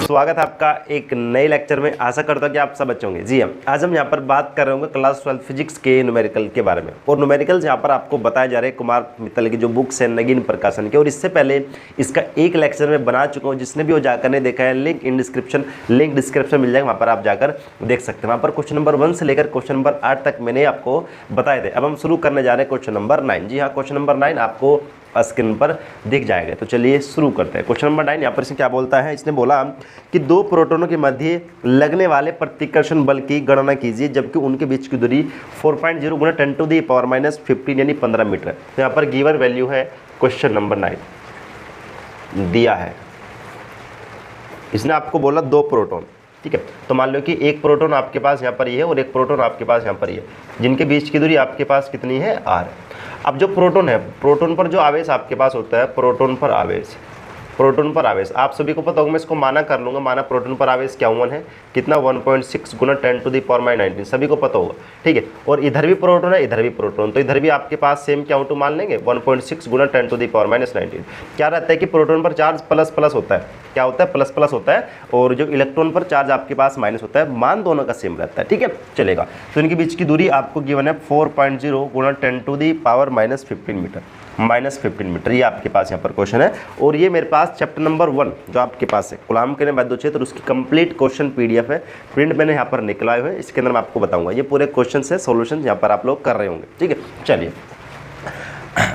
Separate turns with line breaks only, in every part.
स्वागत है आपका एक नए लेक्चर में। आशा करता हूँ कि आप सब अच्छे होंगे। जी हाँ, आज हम यहाँ पर बात कर रहे होंगे क्लास 12 फिजिक्स के न्यूमेरिकल के बारे में। और न्यूमेरिकल्स यहाँ पर आपको बताए जा रहे हैं कुमार मित्तल की जो बुक्स है नगीन प्रकाशन के। और इससे पहले इसका एक लेक्चर में बना चुका हूँ, जिसने भी वो जाकर नहीं देखा है लिंक डिस्क्रिप्शन मिल जाएगा, वहाँ पर आप जाकर देख सकते हैं। वहाँ पर क्वेश्चन नंबर 1 से लेकर क्वेश्चन नंबर 8 तक मैंने आपको बताए थे। अब हम शुरू करने जा रहे हैं क्वेश्चन नंबर 9। जी हाँ, क्वेश्चन नंबर 9 आपको स्क्रीन पर दिख जाएगा। तो चलिए शुरू करते हैं। क्वेश्चन नंबर 9 यहाँ पर इसने क्या बोलता है, इसने बोला कि दो प्रोटॉनों के मध्य लगने वाले प्रतिकर्षण बल की गणना कीजिए जबकि उनके बीच की दूरी 4.0 गुना 10⁻⁻15 यानी 15 मीटर है। तो यहाँ पर गिवन वैल्यू है क्वेश्चन नंबर 9 दिया है। इसने आपको बोला दो प्रोटॉन, ठीक है। तो मान लो कि एक प्रोटॉन आपके पास यहाँ पर ये है और एक प्रोटॉन आपके पास यहाँ पर ये है, जिनके बीच की दूरी आपके पास कितनी है, r। अब जो प्रोटॉन है, प्रोटॉन पर जो आवेश आपके पास होता है, प्रोटॉन पर आवेश आप सभी को पता होगा। मैं इसको माना कर लूँगा। माना प्रोटॉन पर आवेश क्या 1 है, कितना 1.6 गुना 10⁻⁻19, सभी को पता होगा, ठीक है। और इधर भी प्रोटॉन है, इधर भी प्रोटॉन, तो इधर भी आपके पास सेम क्या टू मान लेंगे 1.6 गुना 10⁻⁻19। क्या रहता है कि प्रोटॉन पर चार्ज प्लस प्लस होता है, क्या होता है, प्लस प्लस होता है, और जो इलेक्ट्रॉन पर चार्ज आपके पास माइनस होता है। मान दोनों का सेम रहता है, ठीक है, चलेगा। तो इनके बीच की दूरी आपको गिवन है 4.0 गुना 10⁻⁻15 मीटर, -15 मीटर। ये आपके पास यहाँ पर क्वेश्चन है। और ये मेरे पास चैप्टर नंबर 1 जो आपके पास है कूलाम के वैद्युत क्षेत्र, उसकी कंप्लीट क्वेश्चन पीडीएफ है, प्रिंट मैंने यहाँ पर निकलाए हुए। इसके अंदर मैं आपको बताऊंगा ये पूरे क्वेश्चन से सॉल्यूशन यहाँ पर आप लोग कर रहे होंगे, ठीक है। चलिए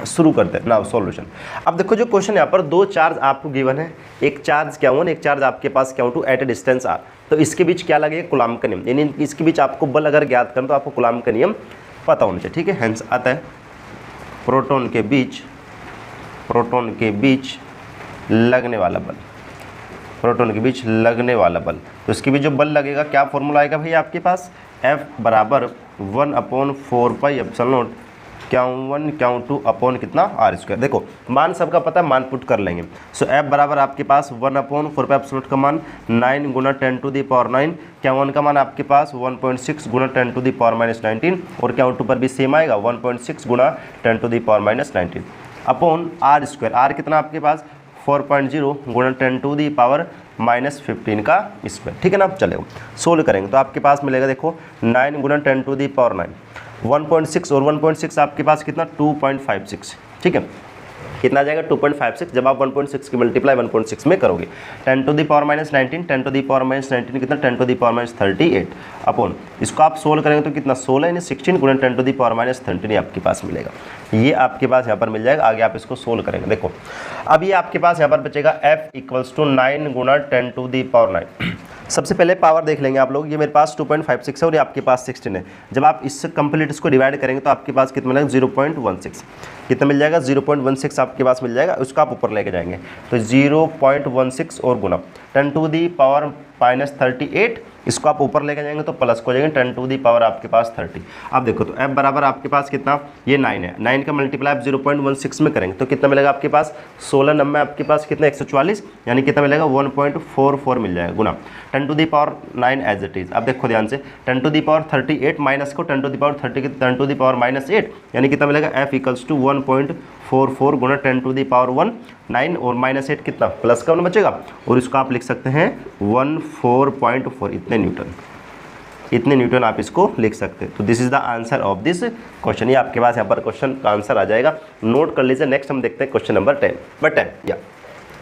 शुरू करते हैं नाउ सॉल्यूशन। अब देखो जो क्वेश्चन यहाँ पर दो चार्ज आपको गिवन है, एक चार्ज क्या 1, एक चार्ज आपके पास क्या two at a distance r। तो इसके बीच क्या लगेगा, कूलाम का नियम, यानी इसके बीच आपको बल अगर ज्ञात करें तो आपको कूलाम का नियम पता होना चाहिए, ठीक है। हेंस आता है प्रोटॉन के बीच लगने वाला बल, प्रोटॉन के बीच लगने वाला बल। तो इसके बीच जो बल लगेगा क्या फॉर्मूला आएगा भाई आपके पास, F बराबर 1/4πε0 Q1 Q2 अपॉन कितना r²। देखो मान सबका पता है, मान पुट कर लेंगे। सो F बराबर आपके पास 1/4πε0 का मान 9 गुना 10⁻⁹, Q1 का मान आपके पास 1.6 गुना 10⁻⁻19 और Q2 पर भी सेम आएगा 1.6 गुना 10⁻⁻19 अपॉन r²। r कितना आपके पास 4.0 गुना 10⁻⁻15 का स्क्वायर, ठीक है ना। चलेगा सोल्व करेंगे तो आपके पास मिलेगा, देखो 9 गुना 10⁻9 1.6 और 1.6 आपके पास कितना 2.56, ठीक है। कितना आ जाएगा 2.56 जब आप 1.6 की मल्टीप्लाई 1.6 में करोगे। 10⁻⁻19 10⁻⁻19 कितना 10⁻38 अपॉन इसको आप सोल्व करेंगे तो कितना 16 यानी 16 गुना 10⁻13 आपके पास मिलेगा। ये आपके पास यहाँ पर मिल जाएगा। आगे आप इसको सोल्व करेंगे। देखो अब ये आपके पास यहाँ पर बचेगा F = 9 गुना 10⁻9। सबसे पहले पावर देख लेंगे आप लोग। ये मेरे पास 2.56 है और ये आपके पास 16 है। जब आप इससे कंप्लीट इसको डिवाइड करेंगे तो आपके पास कितना मिलेगा 0.16। कितना मिल जाएगा 0.16 आपके पास मिल जाएगा। उसको आप ऊपर लेके जाएंगे तो 0.16 और गुना 10⁻⁻38, इसको आप ऊपर लेके जाएंगे तो प्लस को जाएंगे 10⁻ आपके पास 30। अब देखो तो F बराबर आपके पास कितना, ये 9 है, 9 का मल्टीप्लाई आप 0.16 में करेंगे तो कितना मिलेगा आपके पास 16 नंबर आपके पास कितना 144, यानी कितना मिलेगा 1.44 मिल जाएगा गुना 10⁻9 एज इट इज़। अब देखो ध्यान से 10⁻38 माइनस को 10⁻30 10⁻8 यानी कितना मिलेगा F = 1.44 गुना 10⁻9 और -8 कितना प्लस का 1 बचेगा और इसको आप लिख सकते हैं 14.4 इतने न्यूटन आप इसको लिख सकते हैं। तो this is the answer of this question. ये आपके पास यहाँ पर क्वेश्चन का आंसर आ जाएगा, नोट कर लीजिए। नेक्स्ट हम देखते हैं क्वेश्चन नंबर 10 या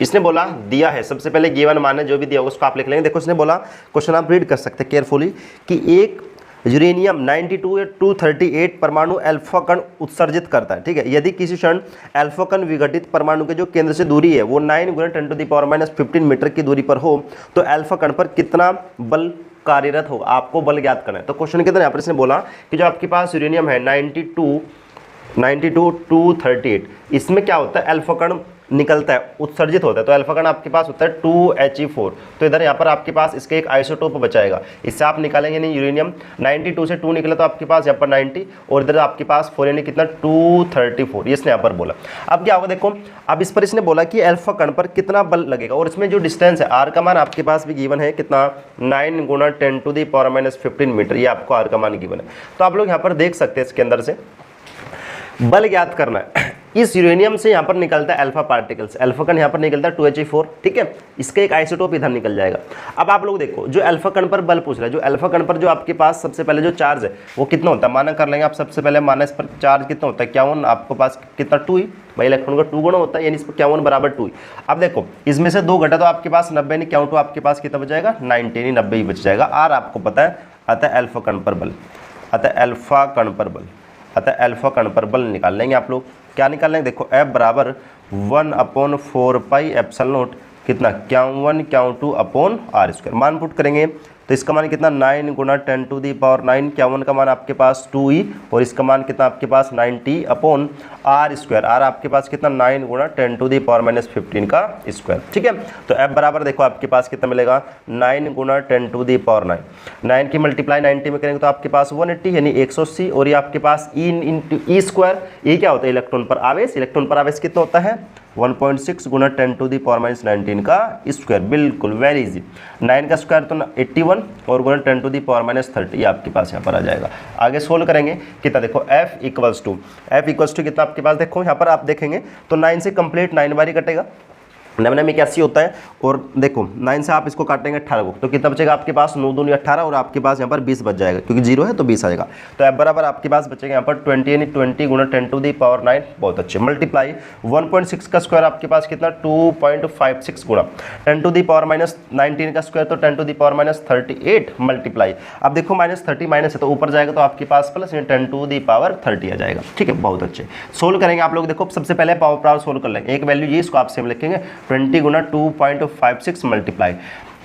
इसने बोला दिया है, सबसे पहले गिवन मान है जो भी दिया होगा उसको आप लिख लेंगे। देखो इसने बोला क्वेश्चन आप रीड कर सकते हैं केयरफुली कि एक यूरेनियम 92 या 238 परमाणु अल्फा कण उत्सर्जित करता है, ठीक है। यदि किसी क्षण अल्फा कण विघटित परमाणु के जो केंद्र से दूरी है वो 9 गुना 10⁻⁻15 मीटर की दूरी पर हो तो अल्फा कण पर कितना बल कार्यरत होगा, आपको बल ज्ञात करना है। तो क्वेश्चन के अंदर यहाँ पर इसने बोला कि जो आपके पास यूरेनियम है 92 238, इसमें क्या होता है अल्फा कण निकलता है, उत्सर्जित होता है। तो अल्फा कण आपके पास होता है 2He4। तो इधर यहाँ पर आपके पास इसके एक आइसोटोप बचाएगा, इससे आप निकालेंगे नहीं। यूरेनियम 92 से 2 निकला तो आपके पास यहाँ पर 90 और इधर आपके पास 4 यानी कितना 234, ये इसने यहाँ पर बोला। अब क्या होगा देखो, अब इस पर इसने बोला कि अल्फा कण पर कितना बल लगेगा और इसमें जो डिस्टेंस है r का मान आपके पास भी गिवन है कितना 9 गुना 10⁻⁻15 मीटर, ये आपको r का मान गिवन है। तो आप लोग यहाँ पर देख सकते हैं इसके अंदर से बल ज्ञात करना है। इस यूरेनियम से यहाँ पर निकलता है अल्फा पार्टिकल्स, अल्फा कण यहाँ पर निकलता है 2He4, ठीक है। इसका एक आइसोटोप इधर निकल जाएगा। अब आप लोग देखो, जो अल्फा कण पर बल पूछ रहा है, जो अल्फा कण पर जो आपके पास सबसे पहले जो चार्ज है वो कितना होता है, माना कर लेंगे आप सबसे पहले, माना इस पर चार्ज कितना होता है, 51, आपके पास कितना 2E, भाई इलेक्ट्रॉन का 2 गुना होता है, यानी इस पर 51 बराबर 2E। अब देखो इसमें से 2 घटा तो आपके पास 90, नहीं क्या 2 आपके पास कितना बच जाएगा, 90, नहीं 90 ही बच जाएगा। और आपको पता है अतः अल्फा कण पर बल, अतः अल्फा कण पर बल, अतः अल्फा कण पर बल निकाल लेंगे आप लोग। क्या निकाल लेंगे, देखो F बराबर 1/4πε0 कितना, 51 Q2 अपॉन r²। मान पुट करेंगे तो इसका मान कितना, 9 × 10⁻⁹ 51 का मान आपके पास 2E, और इसका मान कितना आपके पास 90 अपॉन r²। r आपके पास कितना, 9 × 10⁻⁻15 का स्क्वायर, ठीक है। तो F बराबर देखो आपके पास कितना मिलेगा, 9 × 10⁹ 9 की मल्टीप्लाई 90 में करेंगे तो आपके पास 180 यानी 180, और ये आपके पास E², ये क्या होता है, इलेक्ट्रॉन पर आवेश। इलेक्ट्रॉन पर आवेश कितना होता है, 1.6 × 10⁻⁻19 का स्क्वायर, बिल्कुल वेरी इजी। 9 का स्क्वायर तो 81 और गुणा 10⁻30, ये आपके पास यहाँ पर आ जाएगा। आगे सोल्व करेंगे कितना, देखो F इक्वल्स टू कितना आपके पास, देखो यहाँ पर आप देखेंगे तो 9 से कंप्लीट 9 बारी कटेगा, 9 में 81 होता है, और देखो 9 से आप इसको काटेंगे 18 को, तो कितना बचेगा आपके पास, 9 दूनी 18, और आपके पास यहाँ पर 20 बच जाएगा, क्योंकि 0 है तो 20 आ जाएगा। तो F बराबर आपके पास बचेगा यहाँ पर 20, यानी 20 × 10⁻9, बहुत अच्छे। मल्टीप्लाई 1.6 का स्क्वायर आपके पास कितना, 2.56 गुणा 10⁻⁻19 का स्क्वायर तो 10⁻38 मल्टीप्लाई, अब देखो -30 माइनस है तो ऊपर जाएगा तो आपके पास प्लस 10⁻30 आ जाएगा, ठीक है, बहुत अच्छे। सोल्व करेंगे आप लोग, देखो सबसे पहले पावर सोल्व कर लेंगे, एक वैल्यू ये, इसको आप सेम लिखेंगे 20 × 2.56 मल्टीप्लाई,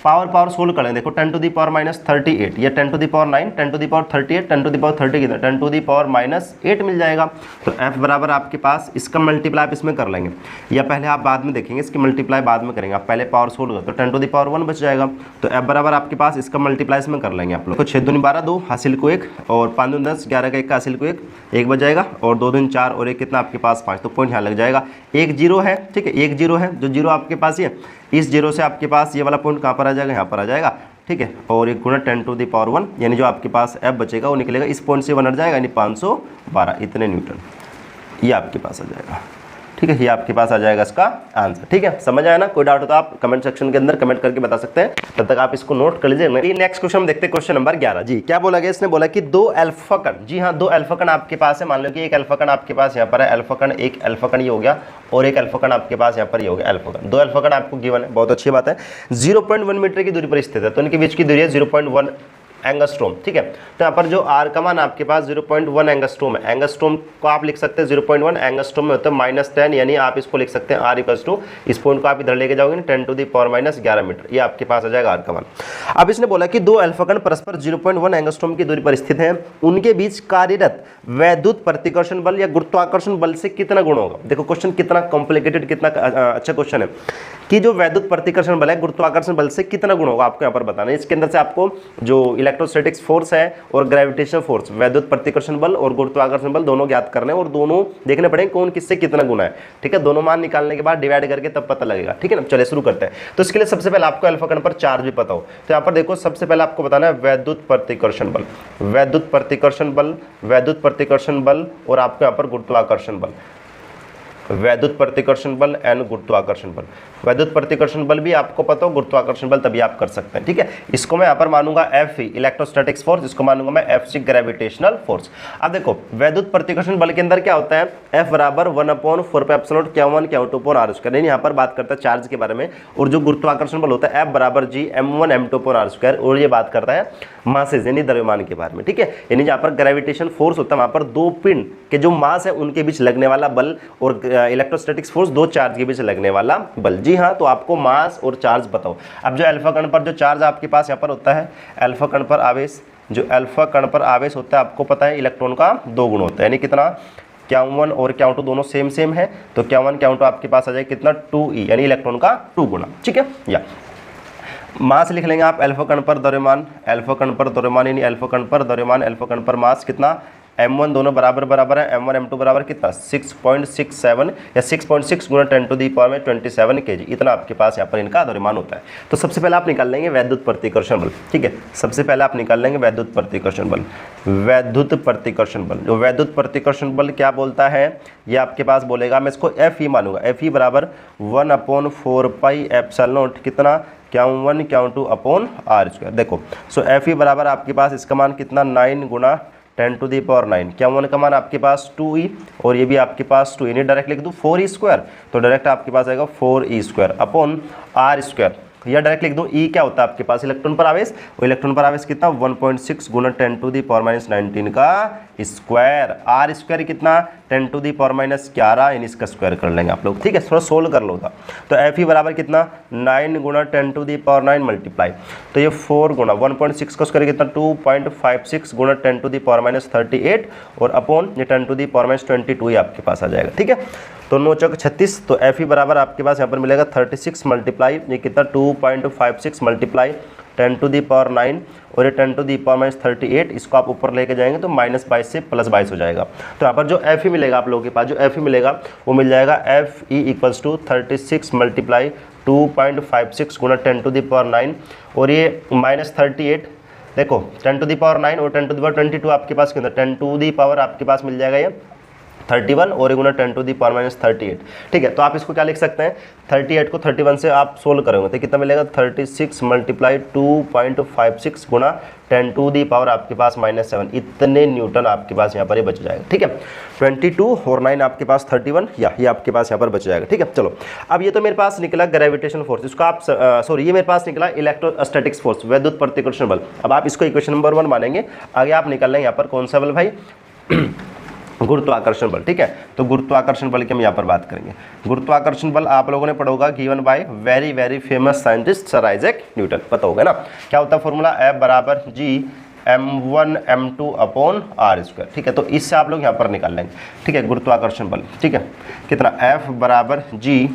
पावर सोल्व करें, देखो 10⁻38 या 10⁻9, 10⁻38, 10⁻30 कितना, 10⁻−8 मिल जाएगा। तो F बराबर आपके पास, इसका मल्टीप्लाई आप इसमें कर लेंगे, या पहले आप बाद में देखेंगे, इसकी मल्टीप्लाई बाद में करेंगे, आप पहले पावर सोल्व कर तो 10⁻1 बच जाएगा। तो F बराबर आपके पास इसका मल्टीप्लाई इसमें कर लेंगे आप लोग, तो 6 दूनी 12, 2 हासिल को 1, और 5 दूनी 10, 11 का 1 का हासिल को 1 बच जाएगा, और 2 दूनी 4 और 1 कितना आपके पास 5, तो पॉइंट यहाँ लग जाएगा। 1 0 है, ठीक है, 1 0 है, जो 0 आपके पास ये, इस 0 से आपके पास ये वाला पॉइंट कहाँ पर आ जाएगा, यहाँ पर आ जाएगा, ठीक है, और 1 × 10⁻1 यानी जो आपके पास F बचेगा वो निकलेगा, इस पॉइंट से 1 हट जाएगा, यानी 512 इतने न्यूटन, ये आपके पास आ जाएगा, ठीक है, ये आपके पास आ जाएगा इसका आंसर, ठीक है। समझ आया ना, कोई डाउट हो तो आप कमेंट सेक्शन के अंदर कमेंट करके बता सकते हैं, तब तक आप इसको नोट कर लीजिए। नेक्स्ट क्वेश्चन हम देखते हैं, क्वेश्चन नंबर 11 जी। क्या बोला गया, इसने बोला कि 2 अल्फा कण, जी हाँ 2 अल्फा कण आपके पास है, मान लो कि एक अल्फा कण आपके पास यहाँ पर है, अल्फा कण, एक अल्फा कण ये हो गया, और एक अल्फा कण आपके पास यहाँ पर ये हो गया अल्फा कण, 2 अल्फा कण आपको गिवन है, बहुत अच्छी बात है। 0.1 मीटर की दूरी पर स्थित है, तो इनके बीच की दूरी है 0.1 एंगस्ट्रोम, ठीक है। तो यहाँ पर जो आर का मान आपके पास 0.1 एंगस्ट्रोम है, एंगस्ट्रोम को आप लिख सकते हैं 0.1, एंगस्ट्रोम में होता है -10, यानी आप इसको लिख सकते हैं आर इक्वल्स टू, इस पॉइंट को आप इधर लेके जाओगे 10⁻11 मीटर, ये आपके पास आ जाएगा आर का मान। अब इसने बोला कि 2 अल्फा कण परस्पर 0.1 एंगस्ट्रोम की दूरी पर स्थित हैं, उनके बीच कार्यरत वैद्युत प्रतिकर्षण बल या गुरुत्वाकर्षण बल से कितना गुण होगा। देखो क्वेश्चन कितना कॉम्प्लिकेटेड, कितना अच्छा क्वेश्चन है कि जो वैद्युत प्रतिकर्षण बल है गुरुत्वाकर्षण बल से कितना गुण होगा, आपको यहाँ पर बताना है। इसके अंदर से आपको जो इलेक्ट्रोस्टैटिक्स फोर्स है और ग्रेविटेशनल फोर्स, वैद्युत प्रतिकर्षण बल और गुरुत्वाकर्षण बल दोनों ज्ञात करने हैं, और दोनों देखने पड़ेंगे कौन किससे कितना गुना है, ठीक है। दोनों मान निकालने के बाद डिवाइड करके तब पता लगेगा, ठीक है ना। चलिए शुरू करते हैं। तो इसके लिए सबसे पहले आपको अल्फा कण पर चार्ज भी पता हो, तो यहाँ पर देखो सबसे पहले आपको बताना है वैद्युत प्रतिकर्षण बल, वैद्युत प्रतिकर्षण बल, वैद्युत प्रतिकर्षण बल, और आपको यहाँ पर गुरुत्वाकर्षण बल, वैद्युत प्रतिकर्षण बल एंड गुरुत्वाकर्षण बल। वैद्युत प्रतिकर्षण बल भी आपको पता हो, गुरुत्वाकर्षण बल तभी आप कर सकते हैं, ठीक है। इसको मैं यहाँ पर मानूंगा F इलेक्ट्रोस्टैटिक्स फोर्स, इसको मानूंगा मैं F ग्रेविटेशनल फोर्स। अब देखो वैद्युत प्रतिकर्षण बल के अंदर क्या होता है, F बराबर 1/4πε0 Q1 Q2 पर r², यहाँ पर बात करता है चार्ज के बारे में, और जो गुरुत्वाकर्षण बल होता है F बराबर G m1 m2 पर r², और ये बात करता है मासेज यानी द्रव्यमान के बारे में, ठीक है। यानी जहाँ पर ग्रेविटेशन फोर्स होता है वहाँ पर 2 पिंड के जो मास है उनके बीच लगने वाला बल, और इलेक्ट्रोस्टैटिक्स फोर्स 2 चार्ज के बीच लगने वाला बल। जी हाँ, तो आपको मास और चार्ज बताओ। अब जो अल्फा कण पर जो चार्ज आपके पास यहाँ पर होता है, अल्फा कण पर आवेश, जो अल्फा कण पर आवेश होता है आपको पता है इलेक्ट्रॉन का 2 गुण होता है, यानी कितना, Q1 और Q2 दोनों सेम है, तो Q1 Q2 आपके पास आ जाए कितना 2E, यानी इलेक्ट्रॉन का 2 गुना, ठीक है। या मास लिख लेंगे आप अल्फा कण पर द्रव्यमान, अल्फा कण पर द्रव्यमान यानी अल्फा कण पर द्रव्यमान, अल्फा कण पर मास कितना m1 दोनों बराबर बराबर है, m1 m2 बराबर कितना 6.67 या 6.6 गुना 10 टू दी पावर में 27 kg, इतना आपके पास यहाँ पर इनका द्रव्यमान होता है। तो सबसे पहले आप निकाल लेंगे वैद्युत प्रतिकर्षण बल, ठीक है। सबसे पहले आप निकाल लेंगे वैद्युत प्रतिकर्षण बल। वैद्युत प्रतिकर्षण बल, जो वैद्युत प्रतिकर्षण बल क्या बोलता है, ये आपके पास बोलेगा, मैं इसको Fe मानूंगा, Fe बराबर 1/4 पाई एप्सिलॉन नॉट कितना Q1 Q2 upon R square. देखो सो Fe बराबर आपके पास इसका मान कितना 9 गुना 10 टू दी पावर 9, Q1 का मान आपके पास 2e और ये भी आपके पास 2, यानी डायरेक्ट लिख दूँ 4e स्क्वायर, तो डायरेक्ट आपके पास आएगा 4e square upon R square, या डायरेक्ट लिख दूँ E क्या होता है आपके पास इलेक्ट्रॉन पर आवेश, और इलेक्ट्रॉन पर आवेश कितना 1.6 गुना 10 टू दी पावर माइनस 19 का स्क्वायर, R स्क्वायर कितना 10 टू दी पावर माइनस 11, यानी इसका स्क्वायर कर लेंगे आप लोग, ठीक है। थोड़ा सोल्व कर लो था। तो Fe बराबर कितना 9 गुना 10 टू दी पावर 9 मल्टीप्लाई, तो ये 4 गुना 1.6 का स्क्वायर कितना 2.56 गुना 10 टू दी पावर माइनस 38 और अपॉन ये 10 टू दी पावर माइनस 22 ही आपके पास आ जाएगा, ठीक है। तो 9 चौक 36, तो Fe बराबर आपके पास यहाँ पर मिलेगा 36 मल्टीप्लाई ये कितना 2.56 मल्टीप्लाई 10 टू दी पावर 9 और ये 10 टू दी पावर माइनस 38, इसको आप ऊपर लेके जाएंगे तो -22 से +22 हो जाएगा। तो यहाँ पर जो Fe मिलेगा आप लोगों के पास, जो Fe मिलेगा वो मिल जाएगा Fe इक्वल्स टू 36 मल्टीप्लाई 2.56 गुना 10 टू दी पावर 9 और ये -38, देखो 10 टू दी पावर 9 और 10 टू दी पावर 22 आपके पास कितना 10 टू दी पावर आपके पास मिल जाएगा ये 31 और गुना 10 टू दी पावर माइनस 38, ठीक है। तो आप इसको क्या लिख सकते हैं 38 को 31 से आप सोल्व करोगे तो कितना मिलेगा 36 मल्टीप्लाई 2.56 गुना 10 टू दी पावर आपके पास -7, इतने न्यूटन आपके पास यहाँ पर ये बच जाएगा, ठीक है। 22 और 9 आपके पास 31, या ये आपके पास यहाँ पर बच जाएगा, ठीक है। चलो अब ये तो मेरे पास निकला ग्रेविटेशनल फोर्स, इसको आप सॉरी ये मेरे पास निकला इलेक्ट्रोस्टैटिक्स फोर्स, वैद्युत प्रतिकर्षण बल। अब आप इसको इक्वेशन नंबर 1 मानेंगे। आगे आप निकाल लेंगे यहाँ पर कौन सा बल भाई गुरुत्वाकर्षण बल, ठीक है। तो गुरुत्वाकर्षण बल की हम यहाँ पर बात करेंगे। गुरुत्वाकर्षण बल आप लोगों ने पढ़ा होगा, given by very very famous scientist sir Isaac Newton, पता होगा ना क्या होता है फॉर्मूला, F बराबर G m1 m2 upon R square, ठीक है। तो इससे आप लोग यहाँ पर निकाल लेंगे, ठीक है, गुरुत्वाकर्षण बल, ठीक है। कितना F बराबर G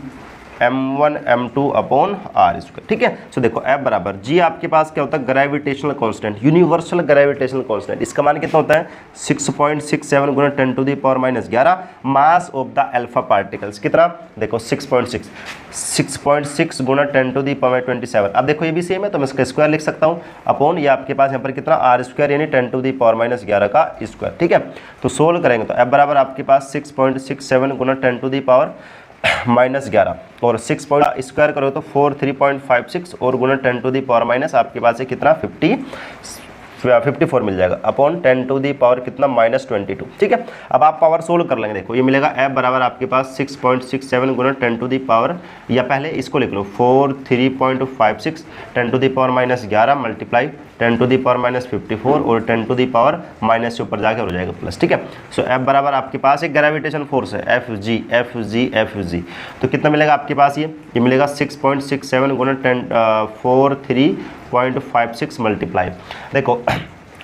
m1 m2 upon R square, ठीक है। सो देखो F बराबर G आपके पास क्या होता है gravitational constant, universal gravitational constant, इसका मान कितना होता है 6.67 गुना 10 to the power minus 11, mass of the alpha particles कितना देखो 6.6 गुना 10 टू दी पावर 27। अब देखो ये भी सेम है तो मैं इसका स्क्वायर लिख सकता हूँ अपॉन ये आपके पास यहाँ पर कितना R स्क्वायर यानी 10 टू दी पावर माइनस 11 का स्क्वायर, ठीक है। तो सोल्व करेंगे तो F बराबर आपके पास 6.67 गुना 10 टू दी पावर -11 और 6 पॉइंट स्क्वायर करो तो 43.56 और गुना 10 टू दी पावर माइनस आपके पास है कितना 54 मिल जाएगा अपॉन 10 टू दी पावर कितना -22, ठीक है। अब आप पावर सोल्व कर लेंगे, देखो ये मिलेगा F बराबर आपके पास 6.67 गुना 10 टू दी पावर, या पहले इसको लिख लो 43.56 10 to the power -11 multiply 10 to the power -54 और 10 टू दी पावर माइनस से ऊपर जाकर हो जाएगा प्लस, ठीक है। सो F बराबर आपके पास एक ग्रेविटेशन फोर्स है Fg, तो कितना मिलेगा आपके पास ये मिलेगा 6.67 गुना 43.56 मल्टीप्लाई, देखो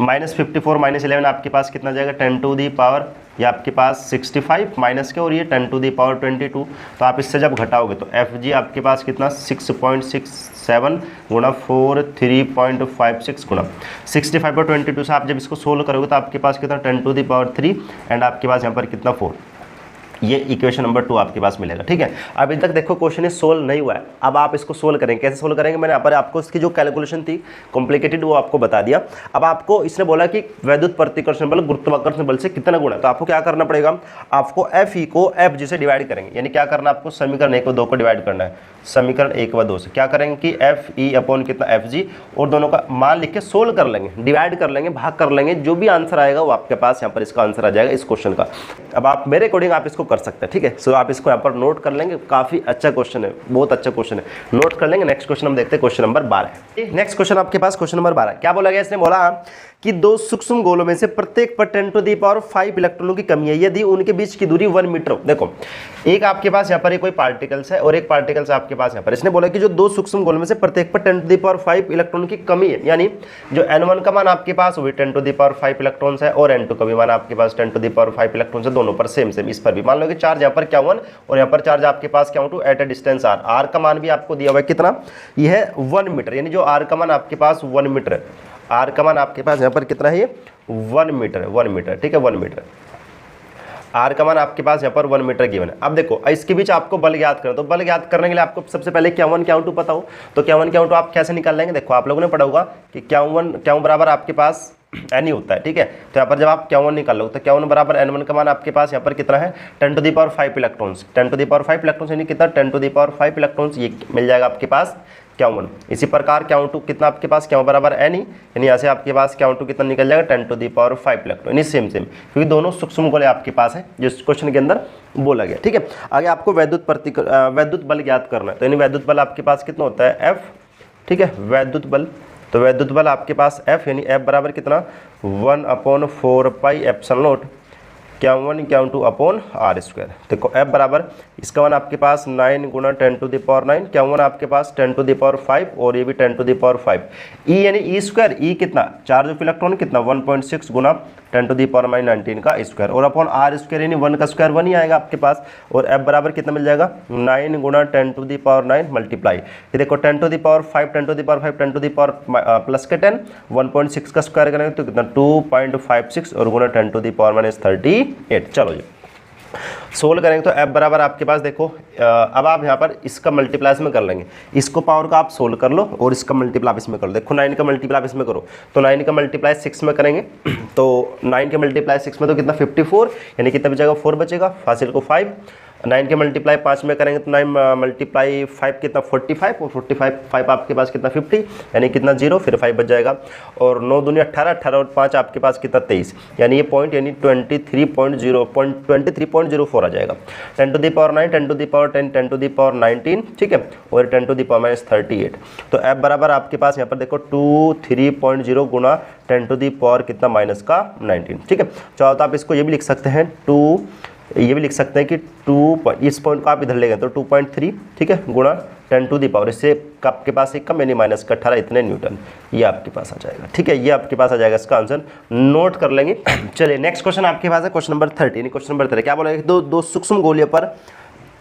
-54 -11 आपके पास कितना जाएगा 10 टू दी पावर, ये आपके पास 65 माइनस के और ये 10 टू दी पावर 22, तो आप इससे जब घटाओगे तो Fg आपके पास कितना 6.67 गुना 43.56 गुना 65 और 22 से आप जब इसको सोल्व करोगे तो आपके पास कितना 10 टू दी पावर 3 एंड आपके पास यहाँ पर कितना 4, ये इक्वेशन नंबर 2 आपके पास मिलेगा, ठीक है। अभी तक देखो क्वेश्चन सोल्व नहीं हुआ है, अब आप इसको सोल्व करेंगे, कैसे सोल्व करेंगे मैंने यहाँ पर आपको इसकी जो कैलकुलेशन थी कॉम्प्लिकेटेड वो आपको बता दिया। अब आपको इसने बोला कि वैद्युत प्रतिकर्षण बल गुरुत्वाकर्षण बल से कितना गुणा, तो आपको क्या करना पड़ेगा, आपको Fe को Fg से डिवाइड करेंगे, यानी क्या करना आपको समीकरण 1 व 2 को डिवाइड करना है, समीकरण 1 व 2 से क्या करेंगे कि Fe अपॉन कितना Fg और दोनों का मान लिख के सोल्व कर लेंगे, डिवाइड कर लेंगे, भाग कर लेंगे, जो भी आंसर आएगा वो आपके पास यहाँ पर इसका आंसर आ जाएगा इस क्वेश्चन का। अब आप मेरे अकॉर्डिंग आप इसको कर सकते हैं, ठीक है। सो आप इसको यहाँ पर नोट कर लेंगे, काफी अच्छा क्वेश्चन है, बहुत अच्छा क्वेश्चन है, नोट कर लेंगे। नेक्स्ट क्वेश्चन हम देखते हैं क्वेश्चन नंबर 12। नेक्स्ट क्वेश्चन आपके पास क्वेश्चन नंबर 12 क्या बोला गया, इसने बोला कि दो सूक्ष्म गोलों में से प्रत्येक पर 10 टू दी पावर 5 इलेक्ट्रॉनों की कमी है यदि उनके बीच की दूरी 1 मीटर हो। देखो एक आपके पास यहाँ पर कोई पार्टिकल्स है और एक पार्टिकल्स आपके पास यहाँ पर, इसने बोला कि जो दो सूक्ष्म गोलों में से प्रत्येक पर 10 टू दी पावर 5 इलेक्ट्रॉन की कमी है, यानी जो n1 का मान आपके पास वही 10 टू दी पावर 5 इलेक्ट्रॉन्स है और n2 का भी मान आपके पास 10 टू दी पावर 5 इलेक्ट्रॉन्स है, दोनों पर सेम इस पर भी मान लो कि चार्ज यहाँ पर Q1 और यहाँ पर चार्ज आपके पास Q2 at a distance r, r का मान भी आपको दिया हुआ है कितना, यह है 1 मीटर, यानी जो r का मान आपके पास 1 मीटर है, आर का मान आपके पास यहाँ पर कितना है, ये 1 मीटर है, 1 मीटर, ठीक है, 1 मीटर। आर का मान आपके पास यहाँ पर 1 मीटर गिवन है। अब देखो इसके बीच आपको बल ज्ञात करना, तो बल ज्ञात करने के लिए आपको सबसे पहले Q1 Q2 पता हो, तो Q1 Q2 आप कैसे निकाल लेंगे, देखो आप लोगों ने पढ़ा होगा कि Q बराबर आपके पास N ही होता है, ठीक है। तो यहाँ पर जब आप Q1 निकाल लो तो Q1 बराबर N1 का मान आपके पास यहाँ पर कितना है 10⁵ इलेक्ट्रॉन्स, 10⁵ इलेक्ट्रॉन्स यानी कितना 10⁵ इलेक्ट्रॉन्स, ये मिल जाएगा आपके पास Q1। इसी प्रकार Q2 कितना आपके पास, Q बराबर N ही, यानी यहाँ से आपके पास Q2 कितना निकल जाएगा 10⁵ इलेक्ट्रॉन, यानी सेम क्योंकि दोनों सूक्ष्म गोले आपके पास है जो इस क्वेश्चन के अंदर बोला गया, ठीक है। आगे आपको वैद्युत बल ज्ञात करना है, तो यानी वैद्युत बल आपके पास कितना होता है F, ठीक है, वैद्युत बल। तो वैद्युत बल आपके पास F यानी F बराबर कितना 1/4πε0 Q1 Q2 upon R square. देखो F बराबर इसका मान आपके पास 9 गुणा 10⁹, Q1 आपके पास 10⁵ और ये भी 10⁵। E यानी E स्क्वायर, E कितना चार्ज ऑफ इलेक्ट्रॉन कितना 1.6 गुणा 10⁻19 का स्क्वायर, और अपॉन R स्क्वायर यानी 1 का स्क्वायर 1 ही आएगा आपके पास, और F बराबर कितना मिल जाएगा 9 गुणा 10⁹ मल्टीप्लाई, ये देखो 10⁵, 10⁵ प्लस के 10, 1.6 का स्क्वायर करेंगे तो कितना 2.56 और गुणा 10⁻38। चलो जी सोल्व करेंगे तो F बराबर आपके पास देखो अब आप यहाँ पर इसका मल्टीप्लाई इसमें कर लेंगे, इसको पावर का आप सोल्व कर लो और इसका मल्टीप्लाई आप इसमें कर लो। देखो 9 का मल्टीप्लाई इसमें करो तो 9 का मल्टीप्लाई 6 में करेंगे तो 9 के मल्टीप्लाई 6 में तो कितना 54, यानी कितना बचेगा 4 बचेगा, फासिल को 5। 9 के मल्टीप्लाई 5 में करेंगे तो 9 मल्टीप्लाई 5 कितना 45, और 45 आपके पास कितना 50, यानी कितना 0, फिर 5 बच जाएगा, और 9 दूनी 18, 18 और 5 आपके पास कितना 23, यानी ये पॉइंट यानी 23.04 आ जाएगा। 10⁻9, 10⁻10, 10⁻19, ठीक है, और 10⁻38। तो F बराबर आपके पास यहाँ पर देखो 23.0 गुणा 10⁻ कितना माइनस का 19, ठीक है। चाहो तो आप इसको ये भी लिख सकते हैं ये भी लिख सकते हैं कि 2, इस पॉइंट को आप इधर ले गए तो 2.3, ठीक है, गुणा 10⁻, इससे आपके पास एक कम यानी माइनस का 18 इतने न्यूटन, ये आपके पास आ जाएगा, ठीक है, ये आपके पास आ जाएगा, इसका आंसर नोट कर लेंगे। चलिए नेक्स्ट क्वेश्चन आपके पास है क्वेश्चन नंबर 30। क्वेश्चन नंबर 30 क्या बोला, दो सूक्ष्म गोलियों पर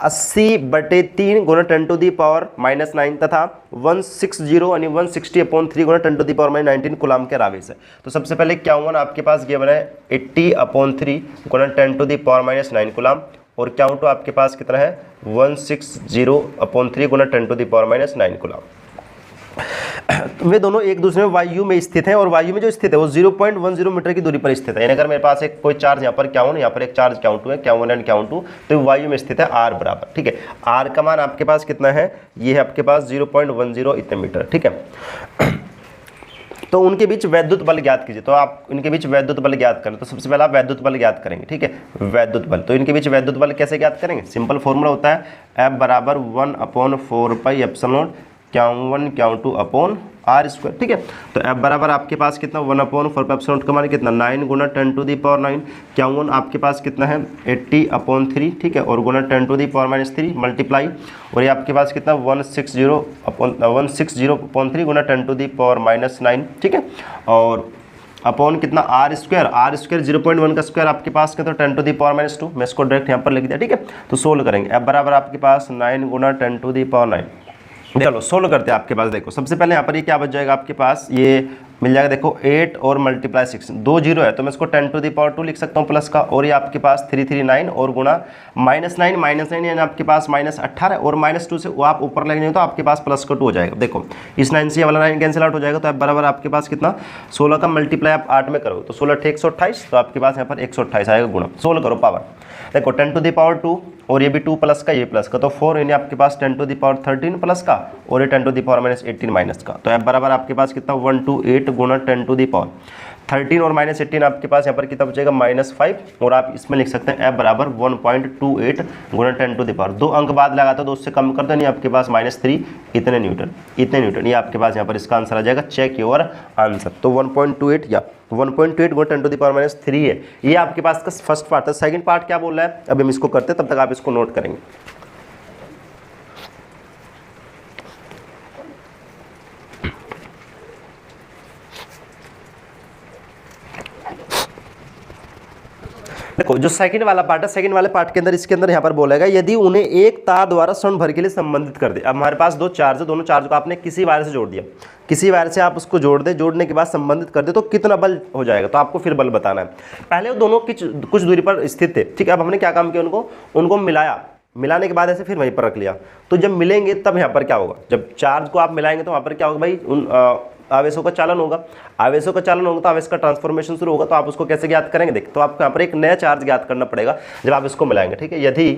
80/3 गुणा 10⁻⁻9 तथा 160 यानी 160/3 गुणा 10⁻⁻19 कूलम के आवेश है। तो सबसे पहले Q1 आपके पास ये बना है 80/3 गुणा 10⁻⁻9 कूलम, और Q2 आपके पास कितना है 160/3 गुणा 10⁻⁻9 कूलम। वे दोनों एक दूसरे में वायु में स्थित हैं, और वायु में जो स्थित है वो 0.10 मीटर की दूरी पर स्थित है। यानी अगर मेरे पास एक कोई चार्ज यहाँ पर Q1, यहाँ पर एक चार्ज Q2 है, Q1 एंड Q2, तो वायु में स्थित है R बराबर, ठीक है। R का मान आपके पास कितना है, ये है आपके पास 0.10 इतने मीटर, ठीक है। तो उनके बीच वैद्युत बल ज्ञात कीजिए, तो आप इनके बीच वैद्युत बल ज्ञात करें, तो सबसे पहले आप वैद्युत बल ज्ञात करेंगे, ठीक है, वैद्युत बल। तो इनके बीच वैद्युत बल कैसे ज्ञात करेंगे, सिंपल फॉर्मूला होता है F बराबर 1/4πε0 Q1 Q2 upon R square, ठीक है। तो F बराबर आपके पास कितना 1/4πε0 का मान कितना 9 गुणा 10⁻9, Q1 आपके पास कितना है 80/3, ठीक है, और गुणा 10⁻³ मल्टीप्लाई, और ये आपके पास कितना 160/3 गुणा 10⁻⁻9, ठीक है, और अपॉन कितना R स्क्वायर 0.1 का स्क्वायर आपके पास कितना 10⁻², मैं इसको डायरेक्ट यहाँ पर लिख दिया, ठीक है। तो सोल्व करेंगे F बराबर आपके पास 9 गुणा 10⁻9। चलो सोल्व करते हैं। आपके पास देखो सबसे पहले यहाँ पर ये क्या बच जाएगा आपके पास, ये मिल जाएगा देखो 8 और मल्टीप्लाई 6, 2 0 है तो मैं इसको 10⁻² लिख सकता हूँ प्लस का, और ये आपके पास 339 और गुणा -9 यानी आपके पास -18, और -2 से वो आप ऊपर लेंगे तो आपके पास प्लस का 2 हो जाएगा। देखो इस 9 से वाला 9 कैंसिल आउट हो जाएगा, तो आप बराबर आपके पास कितना 16 का मल्टीप्लाई आप 8 में करो तो 16 × 128, तो आपके पास यहाँ पर 128 आएगा गुणा। सोल्व करो पावर, देखो 10⁻² और ये भी 2 प्लस का ये प्लस का, तो 4 यानी आपके पास 10⁻13 प्लस का, और ये 10⁻18 माइनस का, तो अब बराबर आपके पास कितना 128 गुणा 10⁻13 और -18 आपके पास यहाँ पर कितना बचेगा -5, और आप इसमें लिख सकते हैं F बराबर 1.28 गुणा 10⁻, 2 अंक बाद लगा तो उससे कम कर दो, नहीं आपके पास -3 इतने न्यूटन, ये आपके पास यहाँ पर इसका आंसर आ जाएगा। Check your answer. तो 1.28 या 1.8 गुणा 10⁻³ है, ये आपके पास का फर्स्ट पार्ट था। सेकंड पार्ट क्या बोल रहा है अभी हम इसको करते हैं, तब तक आप इसको नोट करेंगे। देखो जो सेकंड वाला पार्ट है, सेकंड वाले पार्ट के अंदर इसके अंदर यहाँ पर बोलेगा यदि उन्हें एक तार द्वारा क्षण भर के लिए संबंधित कर दे। अब हमारे पास दो चार्ज है, दोनों चार्ज को आपने किसी वायर से जोड़ दिया, किसी वायर से आप उसको जोड़ दे, जोड़ने के बाद संबंधित कर दे तो कितना बल हो जाएगा, तो आपको फिर बल बताना है। पहले वो दोनों कुछ दूरी पर स्थित थे, ठीक है। अब हमने क्या काम किया, उनको मिलाया, मिलाने के बाद ऐसे फिर वहीं पर रख लिया। तो जब मिलेंगे तब यहाँ पर क्या होगा, जब चार्ज को आप मिलाएंगे तो वहाँ पर क्या होगा भाई, उन आवेशों का चालन होगा, आवेशों का चालन होगा तो आवेश का ट्रांसफॉर्मेशन शुरू होगा। तो आप उसको कैसे ज्ञात करेंगे, देख, तो आपको यहाँ पर एक नया चार्ज ज्ञात करना पड़ेगा जब आप इसको मिलाएंगे, ठीक है। यदि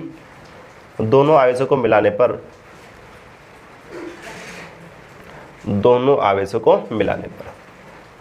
दोनों आवेशों को मिलाने पर,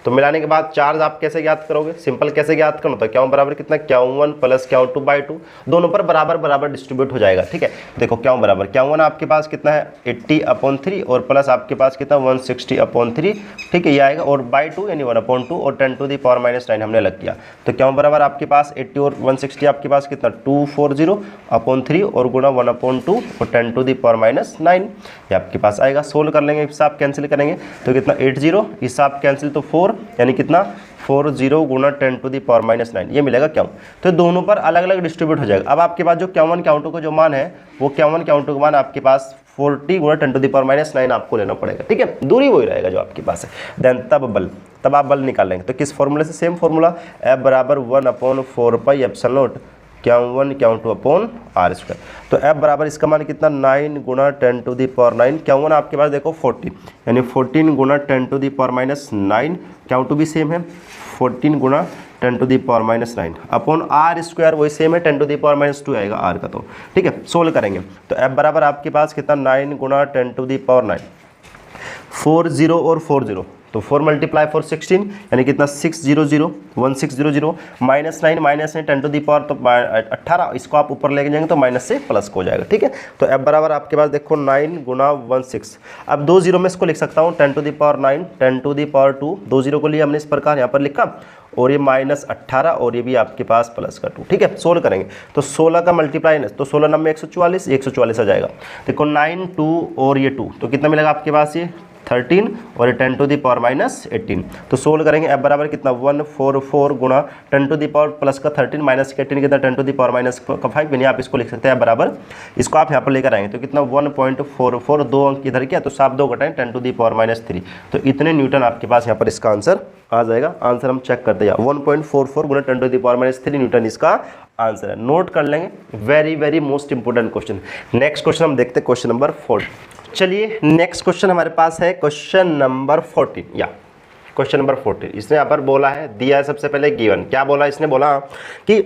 तो मिलाने के बाद चार्ज आप कैसे ज्ञात करोगे, सिंपल कैसे ज्ञात करना होता है, Q1 बराबर कितना, Q1 प्लस Q2/2, दोनों पर बराबर डिस्ट्रीब्यूट हो जाएगा, ठीक है। देखो Q बराबर, Q1 आपके पास कितना है 80/3 और प्लस आपके पास कितना 160/3, ठीक है, ये आएगा, और बाई 2 यानी 1/2 और 10⁻⁹ हमने अलग किया। तो Q बराबर आपके पास 80 और 160 आपके पास कितना 240/3 और गुणा 1/2 और 10⁻⁹ ये आपके पास आएगा। सोल्व कर लेंगे, हिसाब कैंसिल करेंगे तो कितना 80, हिसाब कैंसिल तो 4 यानी कितना 40 गुणा 10⁻⁹ ये मिलेगा Q। तो दोनों पर अलग अलग डिस्ट्रीब्यूट हो जाएगा। अब आपके पास जो Q1 Q2 का जो मान है वो Q1 Q2 का मान आपके पास 40 गुणा 10⁻⁹ आपको लेना पड़ेगा, ठीक है। दूरी वही रहेगा जो आपके पास है। देन तब आप बल निकाल लेंगे। तो किस फॉर्मूले से, सेम फॉर्मूला, F बराबर 1/4πε0 Q1 Q2/r²। तो F बराबर इसका मान कितना 9 गुणा 10⁻⁹ Q1 आपके पास देखो 14 यानी 14 गुणा 10⁻⁹ Q2 भी सेम है 14 गुणा 10⁻⁹ अपॉन r² वही सेम है 10⁻⁻² आएगा r का, तो ठीक है। सोल्व करेंगे तो F बराबर आपके पास कितना 9 गुणा 10⁻⁹ 40 और 40 तो 4 × 4 16 यानी कितना 600 1600 -9 10⁻⁴ तो 18, इसको आप ऊपर लेके जाएंगे तो माइनस से प्लस को हो जाएगा, ठीक है। तो F बराबर आपके पास देखो 9 गुणा 16, अब 2 0 में इसको लिख सकता हूँ 10⁻⁹ 10⁻2 2 0 को लिए हमने इस प्रकार यहाँ पर लिखा और ये -18 और ये भी आपके पास प्लस का 2, ठीक है। सोल्व करेंगे तो 16 का मल्टीप्लाई तो 16 9 में 144 आ जाएगा। देखो 9 2 और ये 2 तो कितना मिलेगा आपके पास ये 13 और 10⁻⁻18। तो सोल्व करेंगे F बराबर कितना 144 गुणा 10⁻⁻ प्लस का 13 माइनस का 18 कितना 10⁻⁻5 यानी आप इसको लिख सकते हैं F बराबर, इसको आप यहाँ पर लेकर आएंगे तो कितना 1.44 2 अंक इधर किया तो साफ 2 घटाएं 10⁻⁻3 तो इतने न्यूटन आपके पास यहाँ पर इसका आंसर आ जाएगा। आंसर हम चेक करते हैं 1.44 गुणा 10⁻⁻3 न्यूटन इसका आंसर है। नोट कर लेंगे, very most important question. Next question हम देखते हैं क्वेश्चन नंबर 4। चलिए नेक्स्ट क्वेश्चन हमारे पास है क्वेश्चन नंबर 14 या क्वेश्चन नंबर 14। इसने यहाँ पर बोला है, दिया है सबसे पहले गिवन, क्या बोला इसने, बोला कि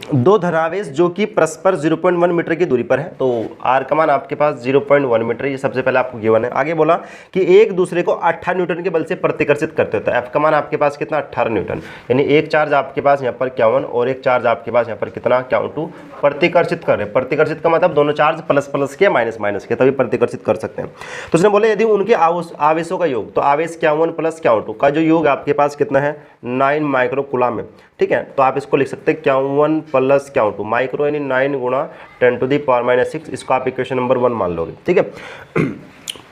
दो धनावेश जो कि परस्पर 0.1 मीटर की दूरी पर है, तो r का मान आपके पास 0.1 मीटर, ये सबसे पहले आपको गिवन है। आगे बोला कि एक दूसरे को 18 न्यूटन के बल से प्रतिकर्षित करते होता है। F का मान आपके पास कितना 18 न्यूटन, यानी एक चार्ज आपके पास यहाँ पर Q1 और एक चार्ज आपके पास यहाँ पर कितना Q2 प्रतिकर्षित कर रहे हैं। प्रतिकर्षित का मतलब दोनों चार्ज प्लस के माइनस के तभी प्रतिकर्षित कर सकते हैं। तो उसने बोले यदि उनके आवेशों का योग, तो आवेश Q1 प्लस Q2 का जो योग आपके पास कितना है 9 माइक्रो कूलम है, ठीक है। तो आप इसको लिख सकते हैं Q1 प्लस Q2 माइक्रो यानी 9 गुणा 10⁻⁻6, इसको आप इक्वेशन नंबर 1 मान लोगे, ठीक है।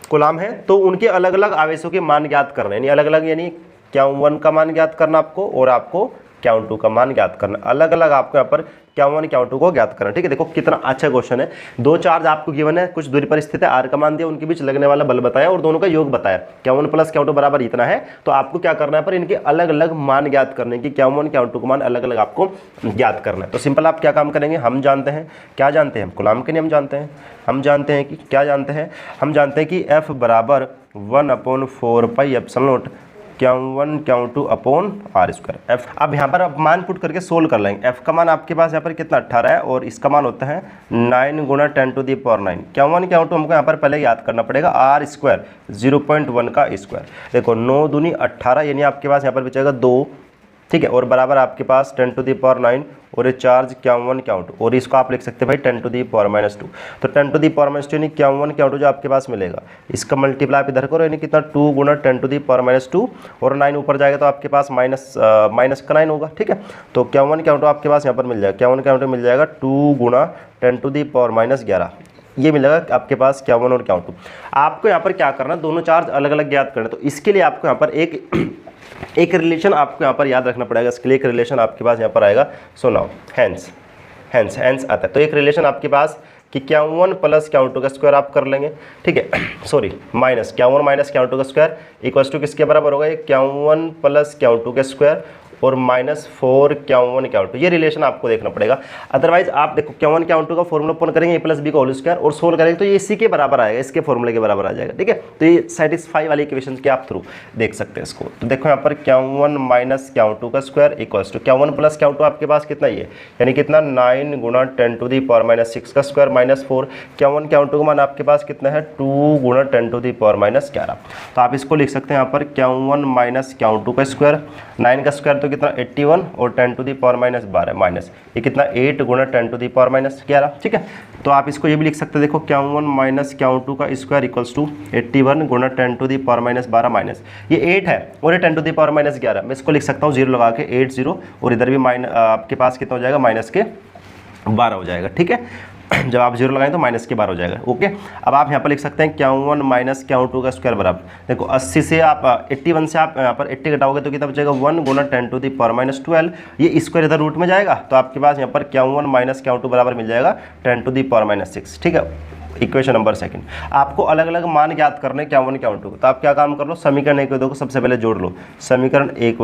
कूलम है तो उनके अलग अलग आवेशों के मान ज्ञात करना, यानी अलग अलग, यानी Q1 का मान ज्ञात करना आपको और आपको Q2 का मान ज्ञात करना, अलग अलग आपको यहाँ पर Q1 Q2 को ज्ञात करना, ठीक है। देखो कितना अच्छा क्वेश्चन है। दो चार्ज आपको गिवन है, कुछ दूरी पर स्थित है, r का मान दिया, उनके बीच लगने वाला बल बताया और दोनों का योग बताया, Q1 प्लस Q2 बराबर इतना है। तो आपको क्या करना है पर इनके अलग अलग मान ज्ञात करने की, Q1 Q2 का मान अलग अलग आपको ज्ञात करना है। तो सिंपल आप क्या काम करेंगे, हम जानते हैं, क्या जानते हैं, हम कूलम के नियम जानते हैं, हम जानते हैं कि क्या जानते हैं, हम जानते हैं कि F बराबर 1/4πε0 Q1 Q2 upon r²। F अब यहाँ पर आप मान पुट करके सोल्व कर लेंगे। F का मान आपके पास यहाँ पर कितना 18 है और इसका मान होता है 9 गुणा 10⁻⁹। Q1 Q2 हमको यहाँ पर पहले याद करना पड़ेगा, r² 0.1 का स्क्वायर। देखो 9 दूनी 18 यानी आपके पास यहाँ पर बचेगा 2, ठीक है, और बराबर आपके पास 10⁻⁹ और ये चार्ज Q1 Q2 और इसको आप लिख सकते हैं भाई 10⁻⁻2। तो 10⁻⁻2 यानी Q1 Q2 जो आपके पास मिलेगा, इसका मल्टीप्लाई आप इधर करो, यानी कितना 2 गुणा 10⁻⁻2 और 9 ऊपर जाएगा तो आपके पास माइनस का 9 होगा, ठीक है। तो Q1 Q2 आपके पास यहाँ पर मिल जाएगा, Q1 Q2 मिल जाएगा 2 गुणा 10⁻⁻11, ये मिलेगा आपके पास Q1 और Q2। आपको यहाँ पर क्या करना, दोनों चार्ज अलग अलग ज्ञात करना, तो इसके लिए आपको यहाँ पर एक एक रिलेशन आपको यहाँ पर याद रखना पड़ेगा, इसके लिए एक रिलेशन आपके पास यहाँ पर आएगा। सो नाउ हैंस आता है, तो एक रिलेशन आपके पास कि Q1 प्लस Q2 का स्क्वायर आप कर लेंगे, ठीक है, sorry minus Q1 minus Q2 का स्क्वायर इक्वल्स टू किसके बराबर होगा, ये Q1 प्लस Q2 का स्क्वायर और -4 Q1 Q2, ये रिलेशन आपको देखना पड़ेगा। अदरवाइज आप देखो Q1 Q2 का फॉर्मूला ओपन करेंगे a + b का होल स्क्वायर और सोल्व करेंगे तो ये इसी के बराबर आएगा, इसके फॉर्मूले के बराबर आ जाएगा, ठीक है। तो ये सेटिस्फाई वाली इक्वेशन के आप थ्रू देख सकते हैं इसको। तो देखो यहाँ पर Q1 माइनस Q2 का square equals to Q1 plus Q2 आपके पास कितना ही है, यानी कितना 9 गुणा 10⁻⁻6 का स्क्वायर -4 Q1 Q2 का मान आपके पास कितना है 2 गुणा 10⁻11। तो आप इसको लिख सकते हैं यहाँ पर Q1 माइनस Q2 का स्क्वायर, 9 का स्क्वायर तो कितना 81 और 10⁻12 माइनस ये कितना 8 गुणा 10⁻11, ठीक है। तो आप इसको ये भी लिख सकते हैं, देखो Q1 माइनस Q2 का स्क्वायर इक्वल्स टू 81 गुणा 10⁻12 माइनस ये 8 है और ये 10⁻11, मैं इसको लिख सकता हूँ 0 लगा के 80 और इधर भी आपके पास कितना हो जाएगा -12 हो जाएगा, ठीक है। जब आप 0 लगाएं तो -12 हो जाएगा, ओके। अब आप यहाँ पर लिख सकते हैं Q1 माइनस Q2 का स्क्वायर बराबर, देखो 80 से आप 81 से आप यहाँ पर 80 घटाओगे तो कितना बचेगा 1 गुणा 10⁻12, ये स्क्वायर इधर रूट में जाएगा तो आपके पास यहाँ पर Q1 माइनस Q2 बराबर मिल जाएगा 10⁻6, ठीक है। इक्वेशन नंबर सेकंड, आपको अलग अलग मान ज्ञात करने Q1 Q2 को, तो आप क्या काम कर लो, समीकरण 1 व 2 को सबसे पहले जोड़ लो, समीकरण 1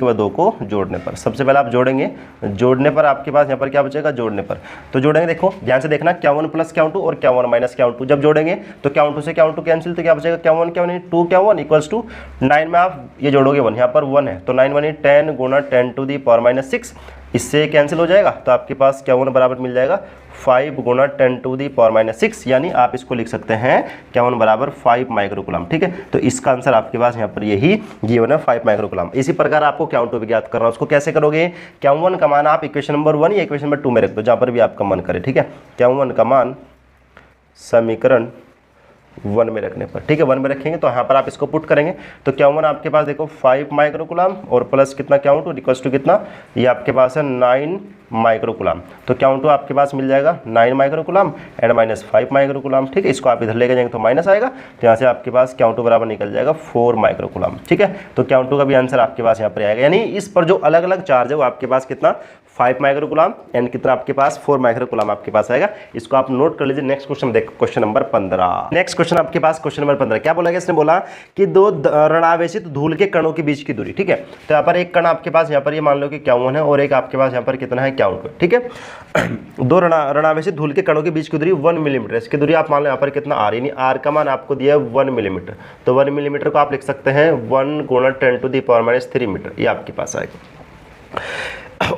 व 2 को जोड़ने पर सबसे पहले आप जोड़ेंगे, जोड़ने पर आपके पास यहाँ पर क्या बचेगा, जोड़ने पर तो जोड़ेंगे, देखो ध्यान से देखना Q1 प्लस Q2 और Q1 माइनस Q2 जब जोड़ेंगे तो Q2 से Q2 कैंसिल, तो क्या बचेगा Q1 2 Q1 इक्वल्स टू 9 में आप ये जोड़ोगे 1, यहाँ पर 1 है तो 9 1 10 गुणा 10⁻6, इससे कैंसिल हो जाएगा तो आपके पास Q1 बराबर मिल जाएगा 5 गुणा 10⁻6, यानी आप इसको लिख सकते हैं Q1 बराबर 5 माइक्रोकूलम, ठीक है। तो इसका आंसर आपके पास यहाँ पर यही गिवन है 5 माइक्रोकूलम। इसी प्रकार आपको Q2 भी ज्ञात करना है, उसको कैसे करोगे, Q1 का मान आप इक्वेशन नंबर 1 या इक्वेशन नंबर 2 में रख दो, जहाँ पर भी आपका मन करे, ठीक है। Q1 का मान समीकरण 1 में रखने पर, ठीक है, 1 में रखेंगे तो यहाँ पर आप इसको पुट करेंगे तो Q1 आपके पास देखो 5 माइक्रोकूलम और प्लस कितना Q2 इक्वल्स टू कितना, ये आपके पास है 9 माइक्रोकूलम, तो Q2 आपके पास मिल जाएगा 9 माइक्रोकूलम एंड -5 माइक्रोकूलम, ठीक है। इसको आप इधर लेके जाएंगे तो माइनस आएगा तो यहाँ से आपके पास Q2 बराबर निकल जाएगा 4 माइक्रोकूलम, ठीक है। तो Q2 का भी आंसर आपके पास यहाँ पर आएगा, यानी इस पर जो अलग अलग चार्ज है वो आपके पास कितना 5 माइक्रोकूलम एंड कितना आपके पास 4 माइक्रोकूलम आपके पास आएगा। इसको आप नोट कर लीजिए। नेक्स्ट क्वेश्चन देखो, क्वेश्चन नंबर 15। नेक्स्ट क्वेश्चन आपके पास क्वेश्चन नंबर 15 क्या बोला गया, इसने बोला कि 2 ऋणावेशित धूल के कणों के बीच की दूरी, ठीक है। तो यहाँ पर एक कण आपके पास यहाँ पर ये मान लो कि Q1 है और एक आपके पास यहाँ पर कितना है Q2, ठीक है। 2 ऋणावेशित धूल के कणों के बीच की दूरी 1 मिलीमीटर, इसकी दूरी आप मान लो यहाँ पर कितना R, यानी R का मान आपको दिया है 1 मिलीमीटर, तो 1 मिलीमीटर को आप लिख सकते हैं 1 गुणा 10⁻³ मीटर, ये आपके पास आएगा।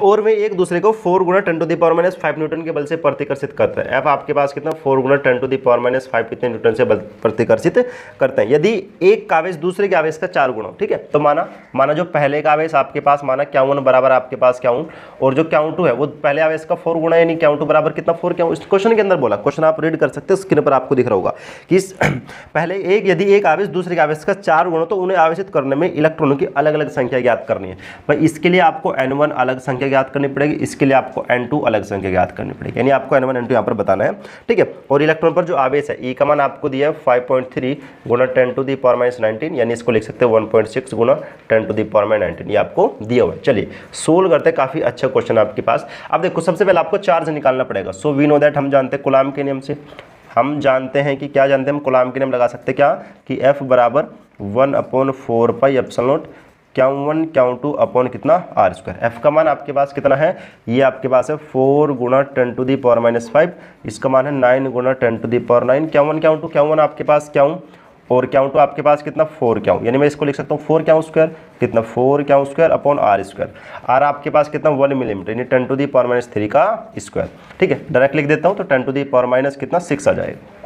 और वे एक दूसरे को 4 गुणा 10⁻5 न्यूटन के बल से प्रतिकर्षित करते हैं। F आपके पास कितना 4 गुणा 10⁻5 कितने न्यूटन से बल प्रतिकर्षित करते हैं। यदि एक का आवेश दूसरे के आवेश का 4 गुना, ठीक है। तो माना जो पहले का आवेश आपके पास माना Q1 बराबर आपके पास Q1 और जो Q2 है वो पहले आवेश का 4 गुना, यानी Q2 बराबर कितना 4 Q। इस क्वेश्चन के अंदर बोला, क्वेश्चन आप रीड कर सकते हैं, स्क्रीन पर आपको दिख रहा होगा कि पहले यदि एक आवेश दूसरे के आवेश का 4 गुना तो उन्हें आवेशित करने में इलेक्ट्रॉनों की अलग अलग संख्या ज्ञात करनी है। भाई इसके लिए आपको N1 अलग संख्या ज्ञात करनी पड़ेगी, इसके लिए आपको N2 अलग संख्या ज्ञात करनी पड़ेगी, यानी आपको N1 N2 यहाँ पर बताना है, ठीक है। और इलेक्ट्रॉन पर जो आवेश है E का मान आपको दिया है 5.3 गुणा 10⁻19, यानी इसको लिख सकते हैं 1.6 गुणा 10⁻19, ये आपको दिया हुआ है। चलिए सोल्व करते हैं, काफी अच्छा क्वेश्चन आपके पास। अब देखो सबसे पहले आपको चार्ज निकालना पड़ेगा। सो वी नो दैट, हम जानते हैं कूलाम के नियम से, हम जानते हैं कि क्या जानते हैं, हम कूलाम के नियम लगा सकते हैं क्या कि F बराबर 1/4 pi epsilon Q1 Q2 upon कितना R²। F का मान आपके पास कितना है, ये आपके पास है 4 गुणा 10⁻5, इसका मान है 9 गुणा 10⁻9। Q1 Q2, Q1 आपके पास Q और Q2 आपके पास कितना 4 Q, यानी मैं इसको लिख सकता हूँ 4 Q² कितना 4 Q² अपॉन R²। R आपके पास कितना 1 मिलीमीटर, यानी 10⁻³ का स्क्वायर, ठीक है। डायरेक्ट लिख देता हूँ तो 10⁻⁻ कितना 6 आ जाएगा।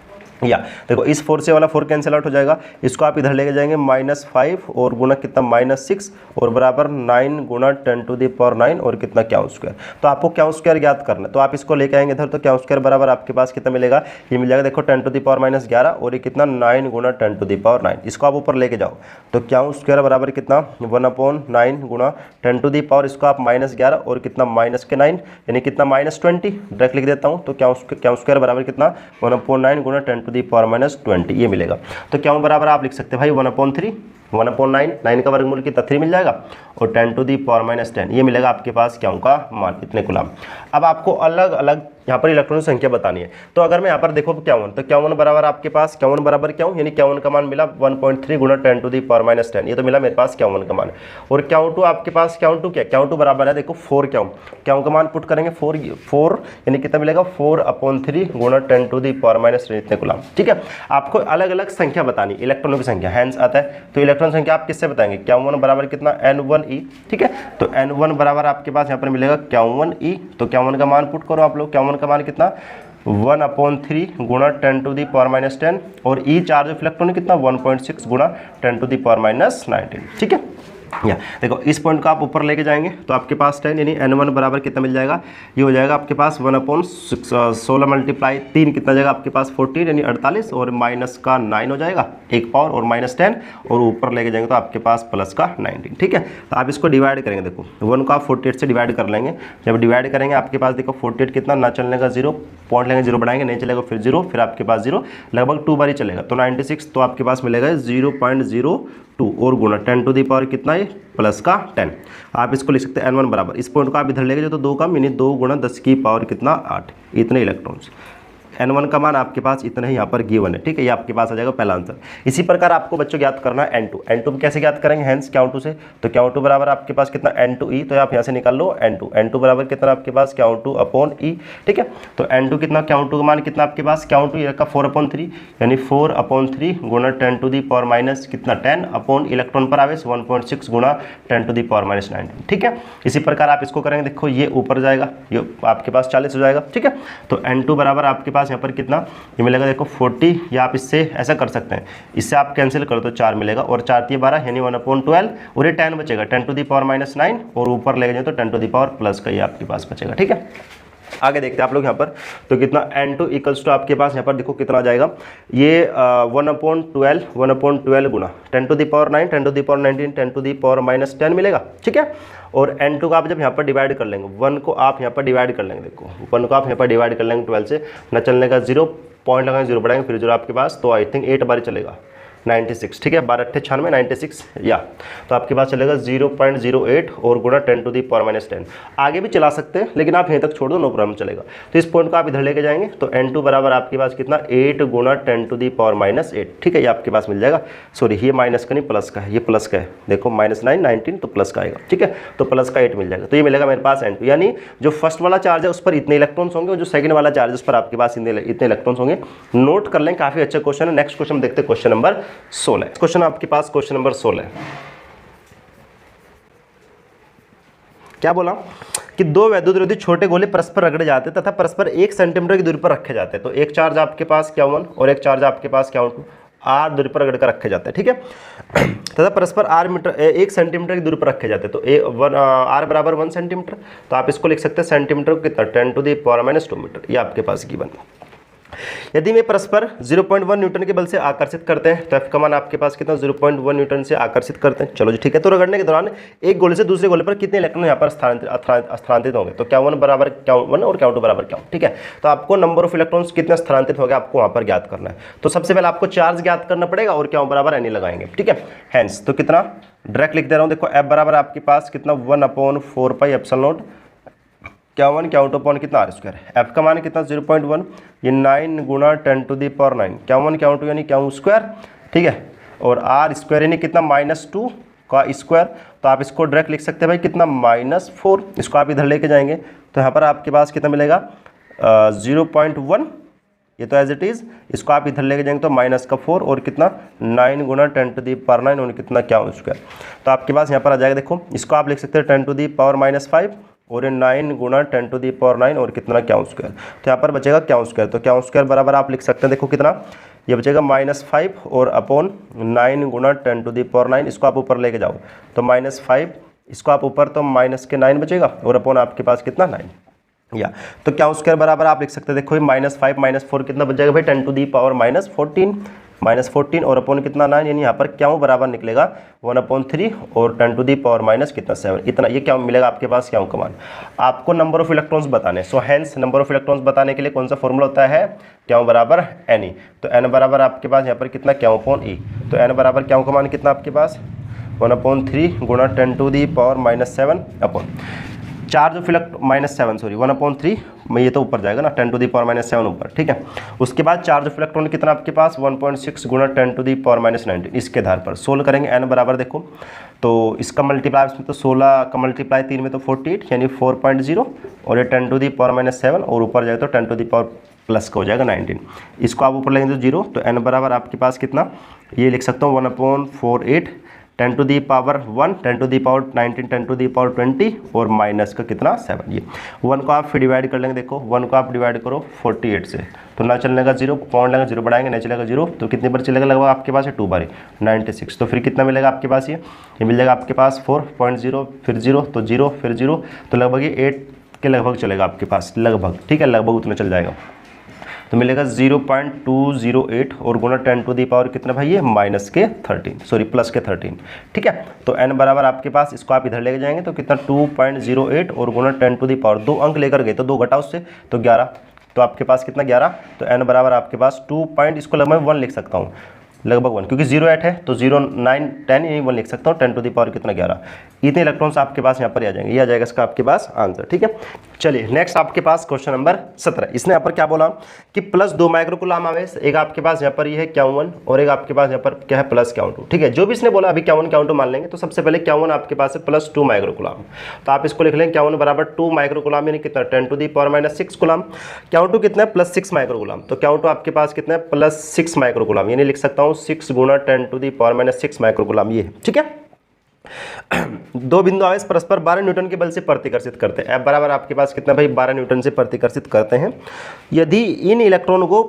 या देखो इस 4 से वाला 4 कैंसिल आउट हो जाएगा, इसको आप इधर लेके जाएंगे -5 और गुना कितना -6 और बराबर 9 गुणा 10⁻9 और कितना Q²। तो आपको Q² ज्ञात करना है, तो आप इसको लेके आएंगे इधर, तो Q² बराबर आपके पास कितना मिलेगा, ये मिल जाएगा देखो 10⁻11 और ये कितना 9 गुणा 10⁻9। इसको आप ऊपर लेके जाओ तो Q² बराबर कितना 1/9 गुणा 10⁻, इसको आप -11 और कितना -9 यानी कितना -20, डायरेक्ट लिख देता हूँ। तो Q² बराबर कितना 1/9 गुणा 10⁻20, ये मिलेगा। तो Q बराबर आप लिख सकते हैं भाई 1/3 1/9, 9 का वर्गमूल कितना 3 मिल जाएगा, और 10⁻⁻10 ये मिलेगा आपके पास क्यों का मान, इतने कूलम। अब आपको अलग अलग यहाँ पर इलेक्ट्रॉन संख्या बतानी है। तो अगर मैं यहाँ पर देखो Q1, तो Q1 बराबर आपके पास Q1 बराबर क्यों, यानी Q1 का मान मिला 1.3 गुणा 10⁻⁻10, ये तो मिला मेरे पास Q1 का मान। और Q2 आपके पास Q2 क्या, Q2 बराबर है देखो 4 Q का मान पुट करेंगे 4 यानी कितना मिलेगा 4/3 गुणा 10⁻⁻10 इतने कूलम। ठीक है, आपको अलग अलग संख्या बतानी, इलेक्ट्रॉनों की संख्या हैंस आता है, तो इलेक्ट्रॉन संख्या आप किससे बताएंगे, Q1 बराबर कितना N1e। ठीक है, तो N1 बराबर आपके पास यहाँ पर मिलेगा Q1e, तो Q1 का मान पुट करो आप लोग, Q1 का मान कितना 1/3 गुणा 10⁻⁻10, और ई चार्ज ऑफ इलेक्ट्रॉन कितना 1.6 गुणा 10⁻⁻19। ठीक है, या देखो इस पॉइंट को आप ऊपर लेके जाएंगे तो आपके पास 10 यानी N1 बराबर कितना मिल जाएगा, ये हो जाएगा आपके पास 1/16 मल्टीप्लाई 3 कितना जाएगा आपके पास 14 यानी 48, और माइनस का 9 हो जाएगा एक पावर, और -10, और ऊपर लेके जाएंगे तो आपके पास प्लस का 19। ठीक है, तो आप इसको डिवाइड करेंगे, देखो 1 को आप 48 से डिवाइड कर लेंगे, जब डिवाइड करेंगे आपके पास देखो 48 कितना ना चलने का 0 पॉइंट लेंगे, 0 बढ़ाएंगे नहीं चलेगा, फिर 0, फिर आपके पास 0 लगभग 2 बार ही चलेगा, तो 96, तो आपके पास मिलेगा 0.02 और गुणा 10 टू दी पावर कितना है प्लस का 10। आप इसको लिख सकते हैं N1 बराबर, इस पॉइंट को आप इधर ले गए तो 2 कम यानी 2 गुणा 10 की पावर कितना 8, इतने इलेक्ट्रॉन्स। N1 का मान आपके पास इतना ही यहाँ पर गिवन है। ठीक है, ये आपके पास आ जाएगा पहला आंसर। इसी प्रकार आपको बच्चों ज्ञात करना है N2 कैसे ज्ञात करेंगे, हैंस Q2 से, तो Q2 बराबर आपके पास कितना N2e, तो आप यहाँ से निकाल लो N2 बराबर कितना आपके पास Q2/E। ठीक है, तो N2 कितना, Q2 का मान कितना आपके पास Q2 ये रखा 4/3 यानी 4/3 गुणा 10 टू दी पावर माइनस कितना 10 अपॉन इलेक्ट्रॉन पर आवेश 1.6 गुणा 10 टू दी पावर -19। ठीक है, इसी प्रकार आप इसको करेंगे, देखो ये ऊपर जाएगा, ये आपके पास 40 हो जाएगा। ठीक है, तो N2 बराबर आपके पास यहाँ पर कितना ये मिलेगा, देखो 40, या आप इससे ऐसा कर सकते हैं, इससे आप कैंसिल कर दो 4 मिलेगा, और 4 × 12 यानी 1/12, और ये 10 बचेगा 10 टू दी पावर -9, और ऊपर ले जाए तो 10 टू दी पावर प्लस का ये आपके पास बचेगा। ठीक है, आगे देखते हैं आप लोग यहाँ पर, तो कितना N2 इक्वल्स टू आपके पास यहाँ पर देखो कितना आ जाएगा, ये 1/12 गुना 10 to the power 9, 10 to the power 19, 10 to the power -10 मिलेगा। ठीक है, और N2 को आप जब यहाँ पर डिवाइड कर लेंगे, 1 को आप यहाँ पर डिवाइड कर लेंगे, देखो 1 को आप यहाँ पर डिवाइड कर लेंगे 12 से, न चलने का 0 पॉइंट लगाएंगे, 0 बढ़ाएंगे, फिर 0 आपके पास, तो आई थिंक 8 बार चलेगा 96। ठीक है, 12×8 = 96, या तो आपके पास चलेगा 0.08 और गुणा 10 टू दी पावर -10। आगे भी चला सकते हैं लेकिन आप यहीं तक छोड़ दो, नो प्रॉब्लम चलेगा। तो इस पॉइंट को आप इधर लेके जाएंगे तो N2 बराबर आपके पास कितना 8 गुणा 10 टू दी पावर -8। ठीक है, ये आपके पास मिल जाएगा, सॉरी ये माइनस का नहीं प्लस का है, ये प्लस का है, देखो -9 19 तो प्लस का आएगा। ठीक है, तो प्लस का 8 मिल जाएगा, तो ये मिलेगा मेरे पास N2, यानी जो फर्स्ट वाला चार्ज है उस पर इतने इलेक्ट्रॉन्स होंगे, और जो सेकंड वाला चार्ज है उस पर आपके पास इतने इलेक्ट्रॉन्स होंगे। नोट कर लें, काफी अच्छा क्वेश्चन है। नेक्स्ट क्वेश्चन देखते हैं, क्वेश्चन नंबर 16। क्वेश्चन आपके पास क्वेश्चन नंबर 16 क्या बोला कि दो वैद्युत विरोधी छोटे गोले परस्पर रगड़े जाते तथा परस्पर 1 सेंटीमीटर की दूरी पर रखे जाते हैं। तो एक चार्ज आपके पास Q1 और एक चार्ज आपके पास Q2 r दूरी पर रगड़ कर रखे जाते हैं। ठीक है, तथा परस्पर 1 सेंटीमीटर की दूरी पर रखे जाते हैं। तो r बराबर 1 सेंटीमीटर, तो आप इसको लिख सकते हैं सेंटीमीटर को कितना 10 टू दी पावर -2 मीटर, ये आपके पास गिवन। यदि वे परस्पर 0.1 न्यूटन के बल से आकर्षित करते हैं तो F का मान आपके पास कितना 0.1 न्यूटन से आकर्षित करते हैं। चलो जी ठीक है, तो रगड़ने के दौरान एक गोले से दूसरे गोले पर कितने इलेक्ट्रॉन यहाँ पर स्थानांतरित होंगे, तो Q1 बराबर Q1 और Q2 बराबर Q। ठीक है, तो आपको नंबर ऑफ इलेक्ट्रॉन्स कितने स्थानांतरित हो गए आपको वहाँ पर ज्ञात करना है। तो सबसे पहले आपको चार्ज ज्ञात करना पड़ेगा और Q बराबर N लगाएंगे। ठीक है, हैंस तो कितना डायरेक्ट लिख दे रहा हूँ, देखो F बराबर आपके पास कितना 1/4πε0 Q1 Q2 अपॉन कितना r²। F का मान कितना 0.1, ये 9 गुणा 10 to the power 9, Q1 Q2 यानी Q²। ठीक है, और r² यानी कितना -2 का स्क्वायर, तो आप इसको डायरेक्ट लिख सकते हैं भाई कितना -4। इसको आप इधर लेके जाएंगे तो यहाँ पर आपके पास कितना मिलेगा 0.1, ये तो एज इट इज़, इसको आप इधर लेके जाएंगे तो -4 और कितना 9 गुणा 10 टू दी पावर 9 और कितना Q²। तो आपके पास यहाँ पर आ जाएगा, देखो इसको आप लिख सकते हैं 10 टू दी पावर -5 और ये 9 गुणा 10 टू दी पावर 9 और कितना Q²। तो यहाँ पर बचेगा Q², तो Q² बराबर आप लिख सकते हैं, देखो कितना ये बचेगा -5 और अपॉन 9 गुणा 10 टू दी पावर 9, इसको आप ऊपर लेके जाओ तो -5, इसको आप ऊपर तो -9 बचेगा और अपॉन आपके पास कितना 9, या तो Q² बराबर आप लिख सकते हैं, देखो ये -5 -4 कितना बच जाएगा भाई 10 टू दी पावर -14। -14 और अपॉन कितना 9, यानी यहाँ पर क्या बराबर निकलेगा 1/3 और 10 टू दी पावर माइनस कितना 7, इतना ये क्या मिलेगा आपके पास क्या का मान। आपको नंबर ऑफ इलेक्ट्रॉन्स बताने, so hence number of electrons बताने के लिए कौन सा फॉर्मूला होता है, क्या बराबर एन। तो एन बराबर आपके पास यहाँ पर कितना क्या अपॉन ई, तो एन बराबर क्या का मान कितना आपके पास 1/3 गुणा 10 to the power -7 upon charge of electron -7 sorry 1/3 में ये तो ऊपर जाएगा ना 10 टू दी पावर -7 ऊपर, ठीक है। उसके बाद चार्ज ऑफ इलेक्ट्रॉन कितना आपके पास 1.6 गुणा 10 टू दी पावर -19, इसके आधार पर सोल्व करेंगे। एन बराबर देखो तो इसका मल्टीप्लाई इसमें तो 16 का मल्टीप्लाई 3 में तो 48 यानी 4.0 और ये 10 टू दी पावर -7 और ऊपर जाए तो 10 टू दी पावर प्लस का हो जाएगा 19, इसको आप ऊपर लेंगे तो 0, तो एन बराबर आपके पास कितना ये लिख सकता हूँ 1/48 10 to the power 1 10 to the power 19 10 to the power 20 और माइनस का कितना 7, ये 1 को आप फिर डिवाइड कर लेंगे, देखो 1 को आप डिवाइड करो 48 से तो ना चलने का 0 पॉइंट लेंगे 0 बढ़ाएंगे नहीं चलेगा 0, तो कितनी बार चलेगा लगभग आपके पास है 2 बार 96, तो फिर कितना मिलेगा आपके पास ये मिल जाएगा आपके पास 4.0 फिर 0 तो 0 फिर 0 तो लगभग ये 8 के लगभग चलेगा आपके पास लगभग, ठीक है लगभग उतना चल जाएगा, तो मिलेगा 0.208 और गुणा 10 टू दी पावर कितना भाई ये प्लस के 13, ठीक है। तो n बराबर आपके पास इसको आप इधर लेके जाएंगे तो कितना 2.08 और गुणा 10 टू दी पावर 2 अंक लेकर गए तो 2 घटा उससे तो 11, तो आपके पास कितना 11, तो n बराबर आपके पास 2 पॉइंट इसको लगभग 1 लिख सकता हूँ लगभग 1 क्योंकि 08 है तो 0 9 10 यानी 1 लिख सकता हूँ 10 टू दी पावर कितना 11, इतने इलेक्ट्रॉन्स आपके पास यहाँ पर आ जाएंगे, ये आ जाएगा इसका आपके पास आंसर, ठीक है। चलिए नेक्स्ट आपके पास क्वेश्चन नंबर 17, इसने यहाँ पर क्या बोला कि +2 माइक्रोकूलम आवेश, एक आपके पास यहाँ पर ये है Q1 और एक आपके पास यहाँ पर क्या है प्लस Q2, ठीक है। जो भी इसने बोला अभी Q1 Q2 मान लेंगे, तो सबसे पहले Q1 आपके पास है +2 माइक्रोकूलम, तो आप इसको लिख लेंगे Q1 बराबर 2 माइक्रोकूलम यानी कितना 10 to the power -6 coulomb, Q2 कितना है +6 माइक्रोकूलम, तो Q2 आपके पास कितना है +6 माइक्रोकूलम यानी लिख सकता हूँ 6 गुणा 10 टू दी पावर -6 माइक्रोकूलम, ये ठीक है। दो बिंदु आवेश परस्पर 12 न्यूटन के बल से प्रतिकर्षित करते हैं, F बराबर आपके पास कितना भाई 12 न्यूटन से प्रतिकर्षित करते हैं। यदि इन इलेक्ट्रॉनों को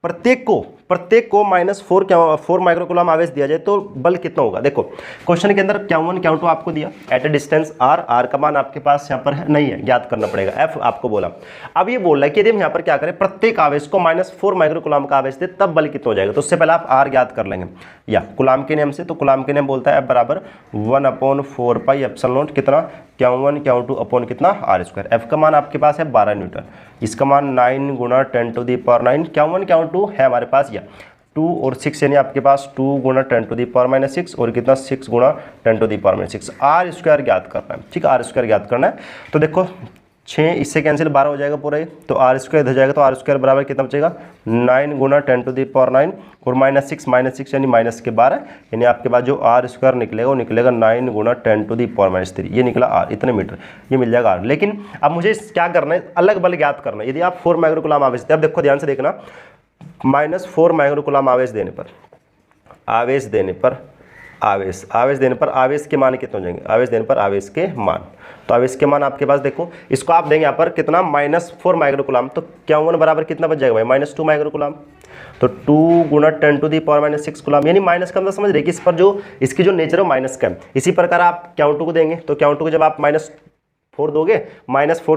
प्रत्येक को -4 माइक्रोकूलम आवेश दिया जाए तो बल कितना होगा। देखो क्वेश्चन के अंदर Q1 Q2 आपको दिया एट ए डिस्टेंस r का मान आपके पास यहाँ पर नहीं है, ज्ञात करना पड़ेगा, F आपको बोला। अब ये बोल रहा है कि यदि हम यहाँ पर क्या करें प्रत्येक आवेश को -4 माइक्रोकूलम का आवेश दे तब बल कितना हो जाएगा, तो उससे पहले आप r ज्ञात कर लेंगे या कूलम के नियम से, तो कूलम के नियम बोलता है F बराबर 1/4 पाई एप्सिलॉन नॉट कितना Q1 Q2 अपॉन कितना r², F का मान आपके पास है 12 न्यूटन, इसका मान 9 गुणा 10 to the power 9, Q1 Q2 है हमारे पास या 2 और 6 यानी आपके पास 2 गुणा 10 टू दी पावर -6 और कितना 6 गुणा 10 टू दी पावर -6, r² ज्ञात करना है, ठीक है r² ज्ञात करना है। तो देखो 6 इससे कैंसिल 12 हो जाएगा पूरा, तो r² इधर जाएगा तो r² बराबर कितना बचेगा 9 गुणा 10 टू दी पावर 9 और -6 यानी माइनस के 12 यानी आपके पास जो r² निकलेगा वो निकलेगा 9 गुणा 10 टू दी पावर -3, ये निकला r इतने मीटर, ये मिल जाएगा r। लेकिन अब मुझे क्या करना है अलग बल ज्ञात करना है। यदि आप 4 माइक्रोकूलम आवेश देते, अब देखो ध्यान से देखना -4 माइक्रोकूलम आवेश देने पर आवेश के मान कितने हो जाएंगे, आवेश देने पर आवेश के मान, तो आवेश के मान आपके पास देखो इसको आप देंगे यहाँ पर कितना -4 माइक्रोकूलम, तो Q1 बराबर कितना बच जाएगा भाई -2 माइक्रोकूलम, तो 2 गुणा 10 टू दी पावर -6 कूलम यानी माइनस का मतलब समझ रहे कि इस पर जो इसकी जो नेचर है माइनस का है। इसी प्रकार आप Q2 को देंगे तो Q2 को जब आप -4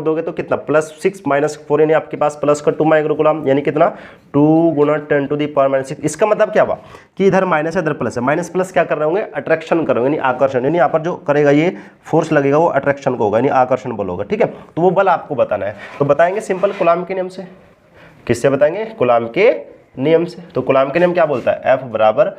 दोगे तो कितना +6 -4 यानी आपके पास प्लस का 2 माइक्रोकूलम यानी कितना 2 गुणा 10 टू दी पावर -6। इसका मतलब क्या हुआ कि इधर माइनस है इधर प्लस है, माइनस प्लस क्या कर रहे होंगे अट्रैक्शन कर रहे होंगे यानी आकर्षण, यानी यहाँ पर जो करेगा ये फोर्स लगेगा वो अट्रैक्शन को होगा यानी आकर्षण बल होगा, ठीक है। तो वो बल आपको बताना है, तो बताएंगे सिंपल कूलम के नियम से। किससे बताएंगे, कूलम के नियम से। तो कूलम के नियम क्या बोलता है, F बराबर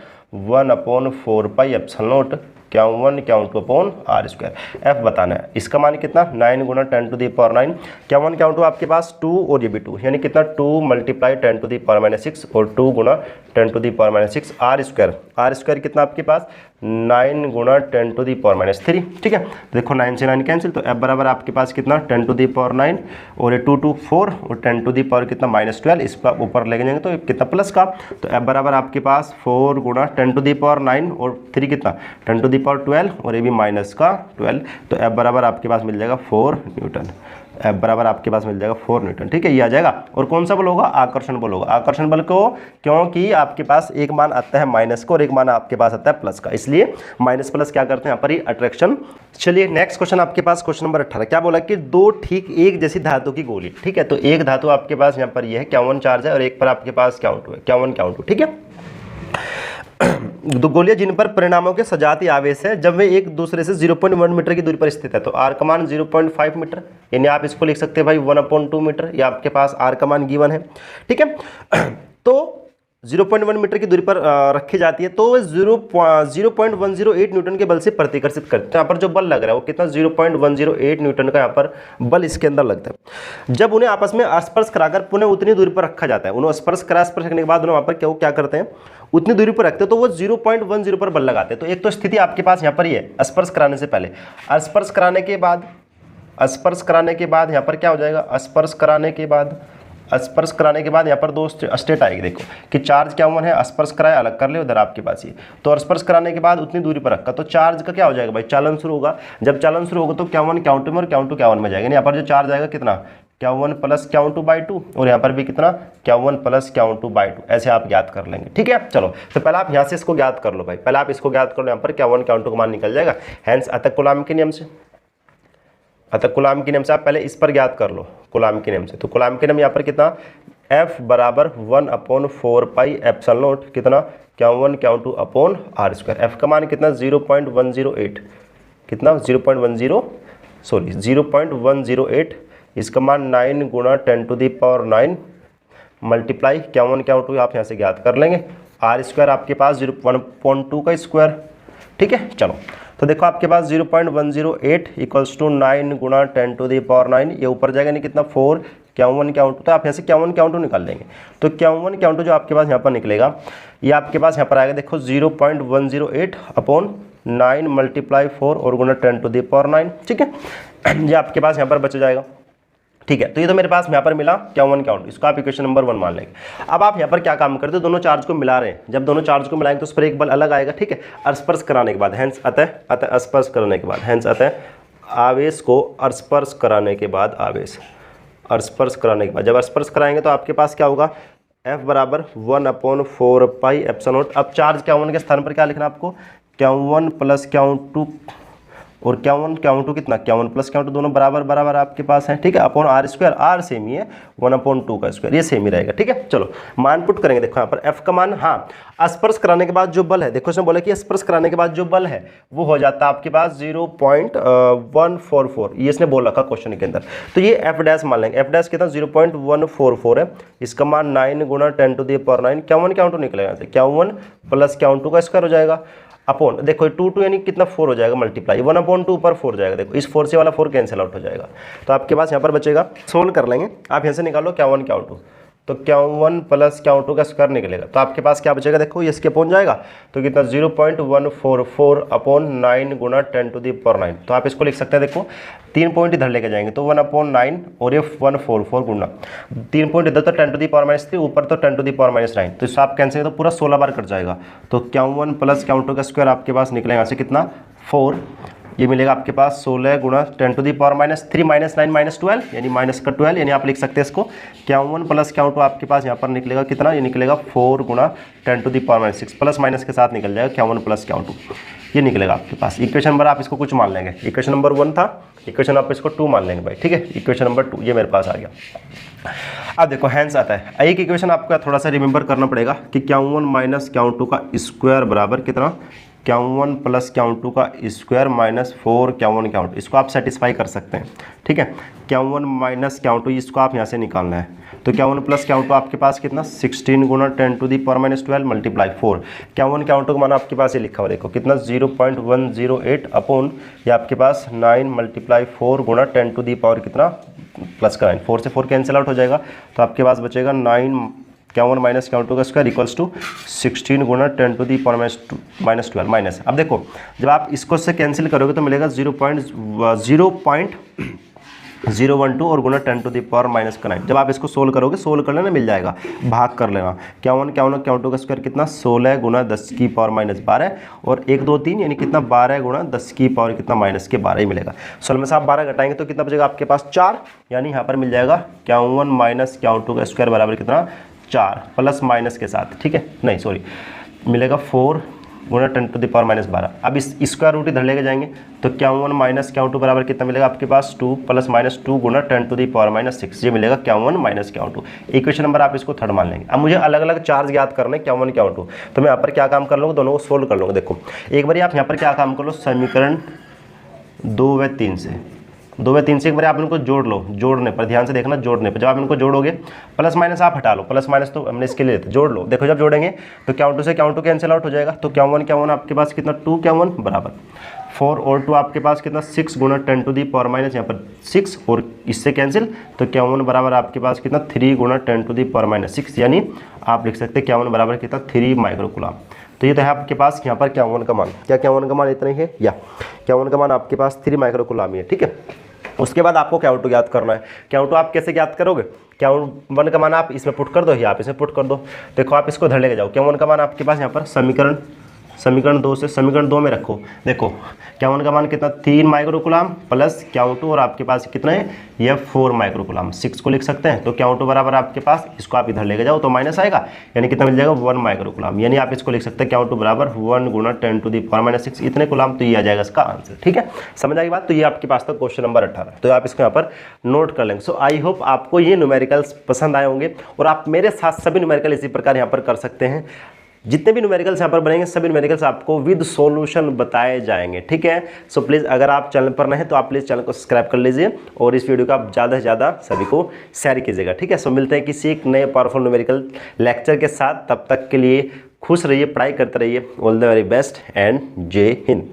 1/4 pi epsilon not Q1 Q2 upon r²। F बताना है, इसका मान कितना 9 गुणा 10 to the power 9, Q1 Q2 आपके पास 2 और ये भी 2 यानी कितना 2 मल्टीप्लाई 10 टू दी पावर -6 और 2 गुणा 10 टू दी पावर -6 r² कितना आपके पास 9 गुणा 10 टू दी पावर -3, ठीक है। देखो 9 से 9 कैंसिल, तो F बराबर आपके पास कितना 10 टू दी पावर 9 और ये 2 2 4 और 10 टू दी पावर कितना -12, इसको आप ऊपर लेके जाएंगे तो कितना प्लस का, तो F बराबर आपके पास 4 गुणा 10 टू दी पावर 9 और 3 कितना 10 टू दी पावर 12 और ये भी माइनस का 12, तो F बराबर आपके पास मिल जाएगा 4 न्यूटन। F बराबर आपके पास मिल जाएगा 4 न्यूटन, ठीक है, ये आ जाएगा। और कौन सा बल होगा, आकर्षण बल होगा। आकर्षण बल को क्योंकि आपके पास एक मान आता है माइनस का और एक मान आपके पास आता है प्लस का, इसलिए माइनस प्लस क्या करते हैं यहाँ पर ही अट्रैक्शन। चलिए नेक्स्ट क्वेश्चन आपके पास क्वेश्चन नंबर 18 क्या बोला कि दो ठीक एक जैसी धातु की गोली, ठीक है। तो एक धातु आपके पास यहाँ पर ये है Q1 चार्ज है और एक पर आपके पास Q2 है, Q1 Q2, ठीक है। दो गोलियां जिन पर परिणामों के सजातीय आवेश है जब वे एक दूसरे से 0.1 मीटर की दूरी पर स्थित है, तो आर का मान 0.5 मीटर, यानी आप इसको लिख सकते हैं भाई 1/2 मीटर, या आपके पास आर का मान गिवन है। ठीक है, तो 0.1 मीटर की दूरी पर रखी जाती है, तो 0.108 न्यूटन के बल से प्रतिकर्षित करते हैं। यहाँ पर जो बल लग रहा है वो कितना 0.108 न्यूटन का यहाँ पर बल इसके अंदर लगता है। जब उन्हें आपस में स्पर्श कराकर पुनः उतनी दूरी पर रखा जाता है, उन्हें स्पर्श करने के बाद उन्हें वहाँ पर क्या करते हैं, उतनी दूरी पर रखते हैं, तो वो 0.10 पर बल लगाते हैं। तो एक तो स्थिति आपके पास यहाँ पर ही है स्पर्श कराने से पहले, स्पर्श कराने के बाद यहाँ पर क्या हो जाएगा, स्पर्श कराने के बाद यहाँ पर दो स्टेट आएगी। देखो कि चार्ज क्या हुआ है, स्पर्श कराया अलग कर ले उधर आपके पास ये, तो स्पर्श कराने के बाद उतनी दूरी पर रखा, तो चार्ज का क्या हो जाएगा भाई, चालन शुरू होगा। जब चालन शुरू होगा तो Q1 Q2 में और Q2 Q1 में जाएगा। यहाँ पर जो चार्ज आएगा कितना Q1 प्लस Q2/2, और यहाँ पर भी कितना Q1 प्लस Q2/2, ऐसे आप ज्ञात कर लेंगे। ठीक है, चलो तो पहले आप यहाँ से इसको ज्ञात कर लो भाई, पहले आप इसको ज्ञात कर लो, यहाँ पर Q1 Q2 का मान निकल जाएगा। हैंस अतः कूलॉम के नियम से, कूलॉम के नियम से आप पहले इस पर ज्ञात कर लो कूलॉम के नियम से। तो कूलॉम के नियम यहाँ पर कितना F बराबर 1/4 पाई एप्सिलॉन नॉट कितना Q1 Q2 upon R square. F का मान कितना 0.108, कितना 0.108, इसका मान 9 गुणा 10⁹9 मल्टीप्लाई Q1 Q2 आप यहाँ से ज्ञात कर लेंगे। R स्क्वायर आपके पास 1/2 का स्क्वायर। ठीक है, चलो तो देखो आपके पास 0.108 इक्वल्स टू 9 गुणा 10⁹9, ये ऊपर जाएगा नहीं कितना 4 Q1 Q2, तो आप यहाँ से Q1 Q2 निकाल लेंगे। तो Q1 Q2 जो आपके पास यहाँ पर निकलेगा, ये आपके पास यहाँ पर आएगा देखो 0.108 अपॉन 9 मल्टीप्लाई 4 और गुणा 10⁹9। ठीक है, ये आपके पास यहाँ पर बच जाएगा। ठीक है, तो ये तो मेरे पास यहाँ पर मिला Q1 Q2, इसको आप इक्वेशन नंबर 1 मान लेंगे। अब आप यहाँ पर क्या काम करते हो, दोनों चार्ज को मिला रहे हैं, जब दोनों चार्ज को मिलाएंगे तो उस पर एक बल अलग आएगा। ठीक है, स्पर्श कराने के बाद हैंस अतः स्पर्श करने के बाद हैंस अतः आवेश को स्पर्श कराने के बाद स्पर्श कराने के बाद जब स्पर्श कराएंगे तो आपके पास क्या होगा, F बराबर 1/4 पाई एप्सिलॉन नॉट। अब चार्ज Q1 के स्थान पर क्या लिखना आपको, Q1 प्लस Q2, और Q1 Q2 कितना Q1 प्लस Q2 दोनों बराबर आपके पास है। ठीक है, upon R square, R same ही है 1/2 का स्क्वायर, ये सेम ही रहेगा। ठीक है, चलो मान पुट करेंगे। देखो यहाँ पर F का मान, हाँ स्पर्श कराने के बाद जो बल है, देखो इसमें बोला कि स्पर्श कराने के बाद जो बल है वो हो जाता है आपके पास 0.144, ये इसने बोल रखा क्वेश्चन के अंदर। तो ये F डैश मान लेंगे, F डैश कितना 0.144 है, इसका मान 9 गुणा 10⁹9 Q1 Q2 निकलेगा यहाँ से, Q1 प्लस Q2 का स्क्वायर हो जाएगा अपॉन, देखो 2 यानी कितना 4 हो जाएगा मल्टीप्लाई 1/2 पर 4 जाएगा। देखो इस 4 से वाला 4 कैंसिल आउट हो जाएगा, तो आपके पास यहाँ पर बचेगा, सोल्व कर लेंगे आप यहाँ से निकालो Q1 Q2, तो Q1 प्लस Q2 का स्क्वायर निकलेगा, तो आपके पास क्या बचेगा, देखो ये इसके अपॉन जाएगा, तो कितना 0.144 अपॉन 9 गुणा 10⁹9, तो आप इसको लिख सकते हैं। देखो 3 पॉइंट इधर लेके जाएंगे तो 1/9 और ये 144 गुणा 3 पॉइंट इधर तो 10⁻³ ऊपर तो 10⁻⁹, तो इससे आप कैंसिल तो पूरा 16 बार कट जाएगा। तो Q1 प्लस Q2 का स्क्वायर आपके पास निकलेगा यहाँ से कितना 4, ये मिलेगा आपके पास 16 गुणा 10⁻³ माइनस 9 माइनस 12, यानी माइनस का 12, यानी आप लिख सकते हैं इसको Q1 प्लस Q2 आपके पास यहाँ पर निकलेगा कितना, ये निकलेगा 4 गुणा 10⁻⁶, प्लस माइनस के साथ निकल जाएगा Q1 प्लस Q2, ये निकलेगा आपके पास। इक्वेशन नंबर आप इसको कुछ मान लेंगे, इक्वेशन नंबर 1 था, इक्वेशन आप इसको 2 मान लेंगे भाई। ठीक है, इक्वेशन नंबर 2 ये मेरे पास आ गया। अब देखो हैंस आता है, एक इक्वेशन आपको थोड़ा सा रिमेंबर करना पड़ेगा कि Q1 माइनस Q2 का स्क्वायर बराबर कितना Q1 प्लस Q2 का स्क्वायर माइनस 4 Q1 Q2, इसको आप सेटिस्फाई कर सकते हैं। ठीक है, Q1 माइनस Q2 इसको आप यहाँ से निकालना है, तो Q1 प्लस Q2 आपके पास कितना 16 गुणा 10⁻12 मल्टीप्लाई 4, Q1 Q2 का मान आपके पास ये लिखा हुआ देखो कितना 0.108 अपॉन ये आपके पास 9 मल्टीप्लाई 4 गुणा 10⁻, कितना प्लस का 9, 4 से 4 कैंसिल आउट हो जाएगा, तो आपके पास बचेगा 9 Q1 माइनस Q2 का स्क्वायर इक्वल्स टू 16 गुणा 10⁻⁻12 माइनस। अब देखो जब आप इसको से कैंसिल करोगे तो मिलेगा 0.012 और गुणा 10⁻⁻⁹ जब आप इसको सोल्व करोगे, सोल्व कर लेना मिल जाएगा, भाग कर लेना। Q1 Q2 का स्क्वायर कितना 16 गुणा 10⁻⁻12 और 1 2 3 यानी कितना 12 गुणा 10⁻, कितना माइनस के 12 ही मिलेगा। सोल्व में से आप 12 घटाएंगे तो कितना बचेगा आपके पास 4, यानी यहाँ पर मिल जाएगा Q1 माइनस Q2 का स्क्वायर बराबर कितना 4 प्लस माइनस के साथ। ठीक है, नहीं सॉरी, मिलेगा 4 गुणा 10⁻12। अब इस स्क्वायर रूट इधर लेके जाएंगे तो Q1 माइनस Q2 बराबर कितना मिलेगा आपके पास 2 प्लस माइनस 2 गुणा 10⁻6, ये मिलेगा Q1 minus Q2। Equation number आप इसको थर्ड मान लेंगे। अब मुझे अलग अलग चार्ज ज्ञात करने Q1 Q2, तो मैं यहाँ पर क्या काम कर लूँगा, दोनों को सोल्व कर लूँगा। देखो एक बार आप यहाँ पर क्या काम कर लो, समीकरण 2 व 3 से, 2 व 3 से एक बार आप इनको जोड़ लो। जोड़ने पर ध्यान से देखना, जोड़ने पर जब आप इनको जोड़ोगे, प्लस माइनस आप हटा लो, प्लस माइनस तो हमने इसके लिए लेते, जोड़ लो। देखो जब जोड़ेंगे तो Q2 से Q2 कैंसिल आउट हो जाएगा, तो Q1 आपके पास कितना 2 Q1 बराबर 4 और 2 आपके पास कितना 6 गुणा 10⁻, यहाँ पर 6 और इससे कैंसिल, तो Q1 बराबर आपके पास कितना 3 गुणा 10⁻6, यानी आप लिख सकते हैं Q1 बराबर कितना 3 माइक्रोकूलम। तो ये तो है आपके पास यहाँ पर Q1 का मान, क्या Q1 का मान इतना ही है, या Q1 का मान आपके पास 3 माइक्रोकूलम ही है। ठीक है, उसके बाद आपको Q2 ज्ञात करना है। Q2 आप कैसे ज्ञात करोगे, Q1 का मान आप इसमें पुट कर दो या आप इसमें पुट कर दो। देखो आप इसको धर लेके जाओ, Q1 का मान आपके पास यहाँ पर समीकरण 2 से समीकरण 2 में रखो। देखो Q1 का मान कितना 3 माइक्रोकूलम प्लस Q2 और आपके पास कितना है, यह 4 माइक्रोकूलम, 6 को लिख सकते हैं। तो Q2 बराबर आपके पास, इसको आप इधर लेके जाओ तो माइनस आएगा, यानी कितना मिल जाएगा 1 माइक्रोकूलम, यानी आप इसको लिख सकते हैं Q2 बराबर 1 गुणा 10⁻6 इतने कूलम। तो ये आ जाएगा इसका आंसर। ठीक है, समझ आएगी बात। तो ये आपके पास था क्वेश्चन नंबर 18, तो आप इसको यहाँ पर नोट कर लेंगे। सो आई होप आपको ये न्यूमेरिकल्स पसंद आए होंगे और आप मेरे साथ सभी न्यूमेरिकल इसी प्रकार यहाँ पर कर सकते हैं। जितने भी न्यूमेरिकल्स यहाँ पर बनेंगे सभी न्यूमेरिकल्स आपको विद सॉल्यूशन बताए जाएंगे। ठीक है, सो प्लीज़ अगर आप चैनल पर नए हैं तो आप प्लीज़ चैनल को सब्सक्राइब कर लीजिए और इस वीडियो को आप ज़्यादा से ज़्यादा सभी को शेयर कीजिएगा। ठीक है, सो मिलते हैं किसी एक नए पावरफुल न्यूमेरिकल लेक्चर के साथ। तब तक के लिए खुश रहिए, पढ़ाई करते रहिए। All the very best and जय हिंद।